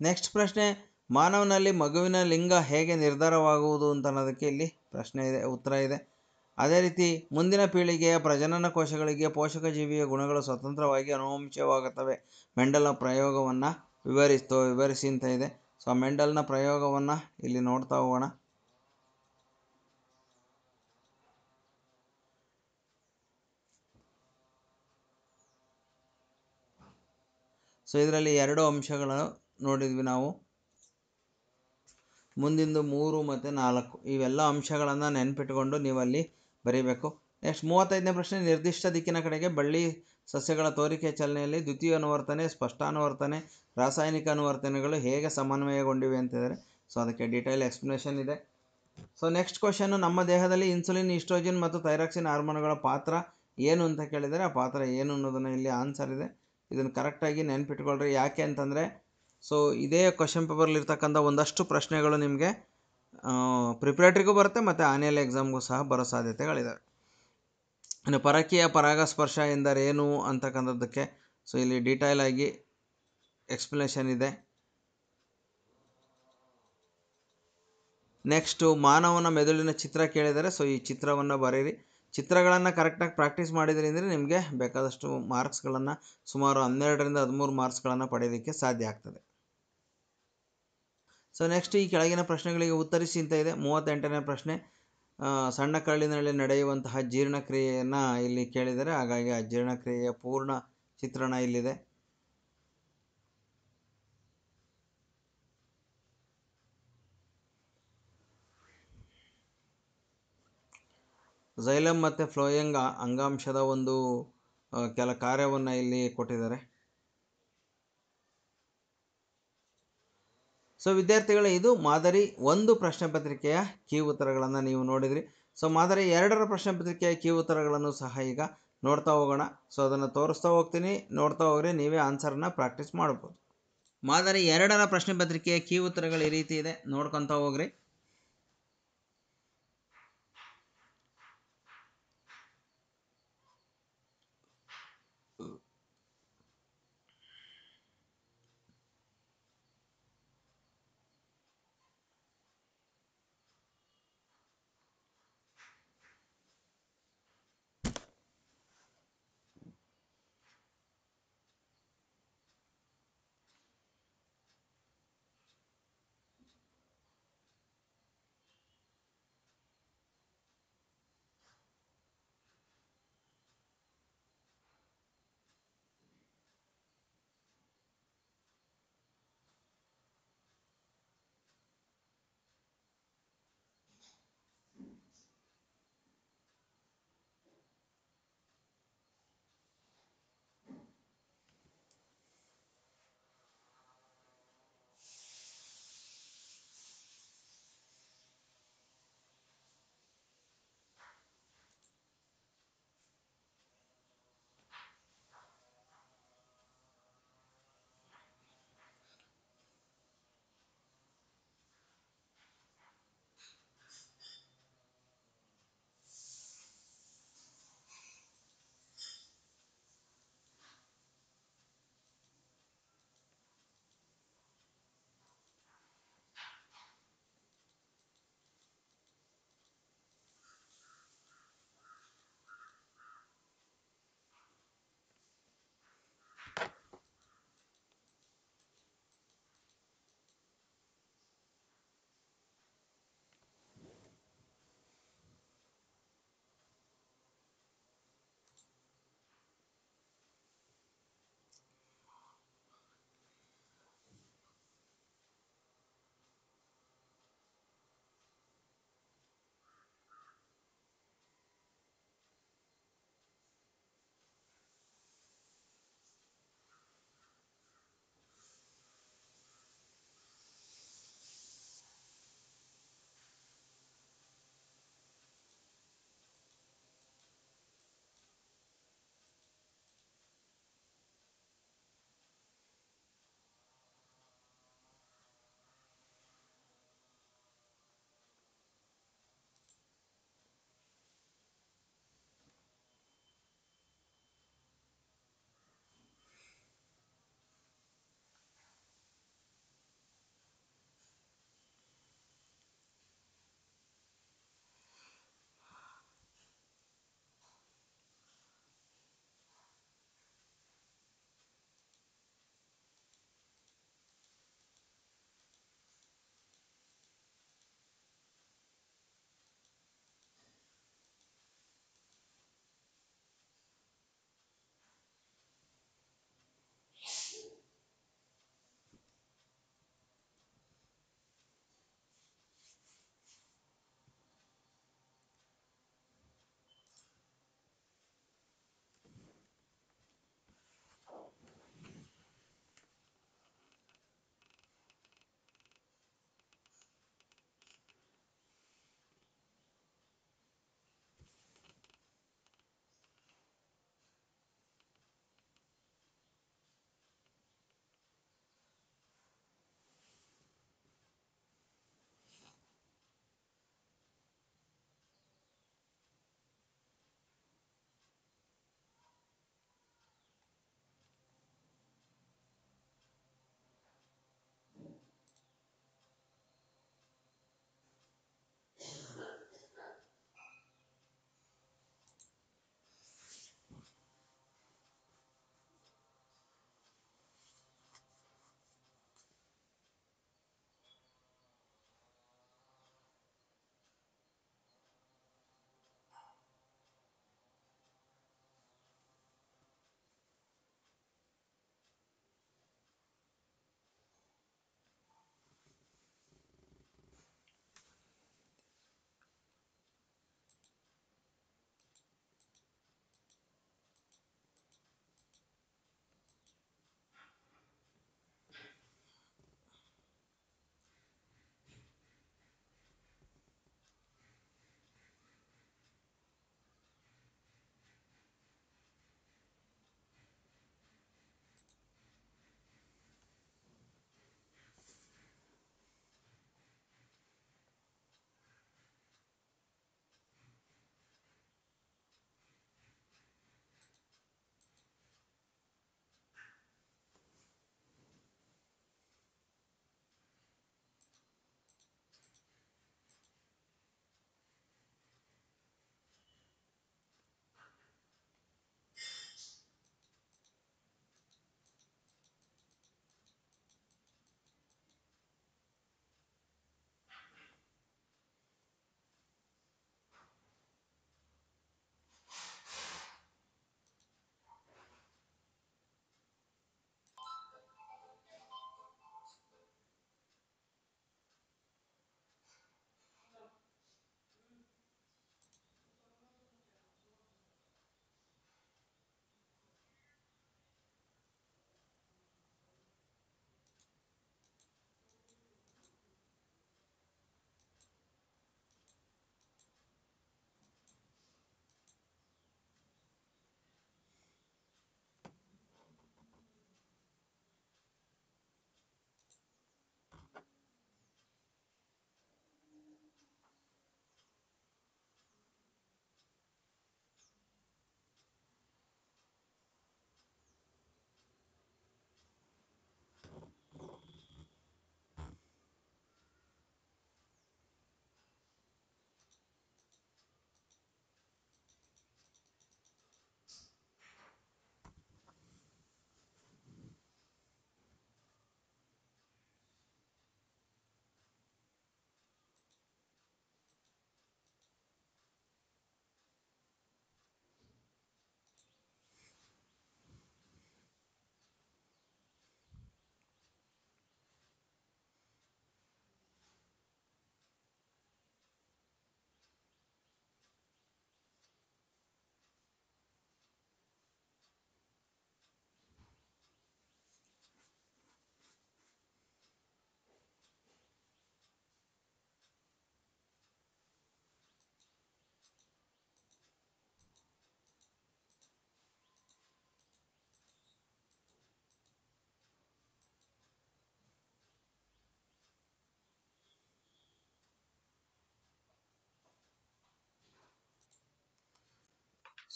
ನೆಕ್ಸ್ಟ್ ಪ್ರಶ್ನೆ, ಮಾನವನಲ್ಲಿ ಮಗುವಿನ ಲಿಂಗ ಹೇಗೆ ನಿರ್ಧಾರವಾಗುವುದು ಅಂತ ಅನ್ನೋದಕ್ಕೆ ಇಲ್ಲಿ ಪ್ರಶ್ನೆ ಇದೆ, ಉತ್ತರ ಇದೆ. ಅದೇ ರೀತಿ ಮುಂದಿನ ಪೀಳಿಗೆಯ ಪ್ರಜನನ ಕೋಶಗಳಿಗೆ ಪೋಷಕ ಜೀವಿಯ ಗುಣಗಳು ಸ್ವತಂತ್ರವಾಗಿ ಅನುವಂಶೀಯವಾಗುತ್ತವೆ. ಮೆಂಡಲ್ನ ಪ್ರಯೋಗವನ್ನು ವಿವರಿಸಿ ಅಂತ ಇದೆ. ಸೊ ಮೆಂಡಲ್ನ ಪ್ರಯೋಗವನ್ನು ಇಲ್ಲಿ ನೋಡ್ತಾ ಹೋಗೋಣ. ಸೊ ಇದರಲ್ಲಿ 2 ಅಂಶಗಳನ್ನು ನೋಡಿದ್ವಿ ನಾವು, ಮುಂದಿಂದು 3 ಮತ್ತು 4. ಇವೆಲ್ಲ ಅಂಶಗಳನ್ನು ನೆನ್ಪಿಟ್ಕೊಂಡು ನೀವಲ್ಲಿ ಬರೀಬೇಕು. ನೆಕ್ಸ್ಟ್ 35ನೇ ಪ್ರಶ್ನೆ, ನಿರ್ದಿಷ್ಟ ದಿಕ್ಕಿನ ಕಡೆಗೆ ಬಳ್ಳಿ ಸಸ್ಯಗಳ ತೋರಿಕೆ ಚಲನೆಯಲ್ಲಿ ದ್ವಿತೀಯ ಅನುವರ್ತನೆ, ಸ್ಪಷ್ಟಾನುವರ್ತನೆ, ರಾಸಾಯನಿಕ ಅನುವರ್ತನೆಗಳು ಹೇಗೆ ಸಮನ್ವಯಗೊಂಡಿವೆ ಅಂತಿದ್ದಾರೆ. ಸೊ ಅದಕ್ಕೆ ಡೀಟೇಲ್ ಎಕ್ಸ್ಪ್ಲನೇಷನ್ ಇದೆ. ಸೊ ನೆಕ್ಸ್ಟ್ ಕ್ವಶನ್, ನಮ್ಮ ದೇಹದಲ್ಲಿ ಇನ್ಸುಲಿನ್, ಈಸ್ಟ್ರೋಜನ್ ಮತ್ತು ಥೈರಾಕ್ಸಿನ್ ಹಾರ್ಮೋನುಗಳ ಪಾತ್ರ ಏನು ಅಂತ ಕೇಳಿದರೆ ಆ ಪಾತ್ರ ಏನು ಅನ್ನೋದನ್ನು ಇಲ್ಲಿ ಆನ್ಸರ್ ಇದೆ. ಇದನ್ನು ಕರೆಕ್ಟಾಗಿ ನೆನ್ಪಿಟ್ಕೊಳ್ರಿ. ಯಾಕೆ ಅಂತಂದರೆ ಸೊ ಇದೇ ಕ್ವಶನ್ ಪೇಪರ್ಲಿರ್ತಕ್ಕಂಥ ಒಂದಷ್ಟು ಪ್ರಶ್ನೆಗಳು ನಿಮಗೆ ಪ್ರಿಪ್ರೇಟ್ರಿಗೂ ಬರುತ್ತೆ ಮತ್ತು ಆನ್ಯುವಲ್ ಎಕ್ಸಾಮ್ಗೂ ಸಹ ಬರೋ ಸಾಧ್ಯತೆಗಳಿದ್ದಾವೆ. ಇನ್ನು ಪರಕೀಯ ಪರಾಗಸ್ಪರ್ಶ ಎಂದರೇನು ಅಂತಕ್ಕಂಥದ್ದಕ್ಕೆ ಸೊ ಇಲ್ಲಿ ಡೀಟೇಲ್ ಆಗಿ ಎಕ್ಸ್ಪ್ಲನೇಷನ್ ಇದೆ. ನೆಕ್ಸ್ಟು ಮಾನವನ ಮೆದುಳಿನ ಚಿತ್ರ ಕೇಳಿದರೆ ಸೊ ಈ ಚಿತ್ರವನ್ನು ಬರೀರಿ. ಚಿತ್ರಗಳನ್ನು ಕರೆಕ್ಟಾಗಿ ಪ್ರಾಕ್ಟೀಸ್ ಮಾಡಿದ್ರಿ ಅಂದರೆ ನಿಮಗೆ ಬೇಕಾದಷ್ಟು ಮಾರ್ಕ್ಸ್ಗಳನ್ನು, ಸುಮಾರು 12ರಿಂದ 13 ಮಾರ್ಕ್ಸ್ಗಳನ್ನು ಪಡೆಯೋದಕ್ಕೆ ಸಾಧ್ಯ ಆಗ್ತದೆ. ಸೊ ನೆಕ್ಸ್ಟ್, ಈ ಕೆಳಗಿನ ಪ್ರಶ್ನೆಗಳಿಗೆ ಉತ್ತರಿಸಿ ಅಂತ ಇದೆ. 38ನೇ ಪ್ರಶ್ನೆ, ಸಣ್ಣ ಕರಳಿನಲ್ಲಿ ನಡೆಯುವಂತಹ ಜೀರ್ಣಕ್ರಿಯೆಯನ್ನು ಇಲ್ಲಿ ಕೇಳಿದರೆ, ಹಾಗಾಗಿ ಆ ಜೀರ್ಣಕ್ರಿಯೆಯ ಪೂರ್ಣ ಚಿತ್ರಣ ಇಲ್ಲಿದೆ. ಝೈಲಮ್ ಮತ್ತು ಫ್ಲೋಯಂ ಅಂಗಾಂಶದ ಒಂದು ಕೆಲ ಕಾರ್ಯವನ್ನು ಇಲ್ಲಿ ಕೊಟ್ಟಿದ್ದಾರೆ. ಸೊ ವಿದ್ಯಾರ್ಥಿಗಳೇ, ಇದು ಮಾದರಿ 1 ಪ್ರಶ್ನೆ ಪತ್ರಿಕೆಯ ಕೀ ಉತ್ತರಗಳನ್ನು ನೀವು ನೋಡಿದ್ರಿ. ಸೊ ಮಾದರಿ 2ರ ಪ್ರಶ್ನೆ ಪತ್ರಿಕೆಯ ಕೀ ಉತ್ತರಗಳನ್ನು ಸಹ ಈಗ ನೋಡ್ತಾ ಹೋಗೋಣ. ಸೊ ಅದನ್ನು ತೋರಿಸ್ತಾ ಹೋಗ್ತೀನಿ, ನೋಡ್ತಾ ಹೋಗ್ರಿ, ನೀವೇ ಆನ್ಸರ್ನ ಪ್ರಾಕ್ಟೀಸ್ ಮಾಡ್ಬೋದು. ಮಾದರಿ 2ರ ಪ್ರಶ್ನೆ ಪತ್ರಿಕೆಯ ಕೀ ಉತ್ತರಗಳು ಈ ರೀತಿ ಇದೆ, ನೋಡ್ಕೊತಾ ಹೋಗ್ರಿ.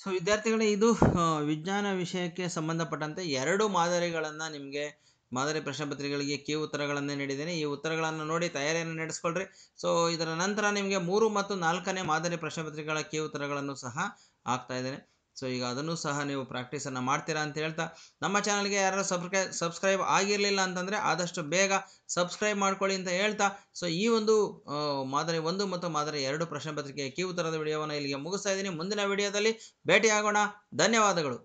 ಸೊ ವಿದ್ಯಾರ್ಥಿಗಳೇ, ಇದು ವಿಜ್ಞಾನ ವಿಷಯಕ್ಕೆ ಸಂಬಂಧಪಟ್ಟಂತೆ 2 ಮಾದರಿಗಳನ್ನು ನಿಮಗೆ ಮಾದರಿ ಪ್ರಶ್ನೆ ಪತ್ರಿಕೆಗಳಿಗೆ ಕೀ ಉತ್ತರಗಳನ್ನು ನೀಡಿದ್ದೇನೆ. ಈ ಉತ್ತರಗಳನ್ನು ನೋಡಿ ತಯಾರಿಯನ್ನು ನಡೆಸ್ಕೊಳ್ರಿ. ಸೊ ಇದರ ನಂತರ ನಿಮಗೆ 3 ಮತ್ತು 4ನೇ ಮಾದರಿ ಪ್ರಶ್ನೆ ಪತ್ರಿಕೆಗಳ ಕೀ ಉತ್ತರಗಳನ್ನು ಸಹ ಹಾಕ್ತಾ ಇದ್ದೇನೆ. ಸೊ ಈಗ ಅದನ್ನು ಸಹ ನೀವು ಪ್ರಾಕ್ಟೀಸನ್ನು ಮಾಡ್ತೀರಾ ಅಂತ ಹೇಳ್ತಾ, ನಮ್ಮ ಚಾನಲ್ಗೆ ಯಾರು ಸಬ್ಸ್ಕ್ರೈಬ್ ಆಗಿರಲಿಲ್ಲ ಅಂತಂದರೆ ಆದಷ್ಟು ಬೇಗ ಸಬ್ಸ್ಕ್ರೈಬ್ ಮಾಡ್ಕೊಳ್ಳಿ ಅಂತ ಹೇಳ್ತಾ, ಸೊ ಈ ಒಂದು ಮಾದರಿ 1 ಮತ್ತು ಮಾದರಿ 2 ಪ್ರಶ್ನೆ ಪತ್ರಿಕೆಯ ಕೀ ಉತ್ತರದ ವಿಡಿಯೋವನ್ನು ಇಲ್ಲಿಗೆ ಮುಗಿಸ್ತಾ ಇದ್ದೀನಿ. ಮುಂದಿನ ವಿಡಿಯೋದಲ್ಲಿ ಭೇಟಿಯಾಗೋಣ. ಧನ್ಯವಾದಗಳು.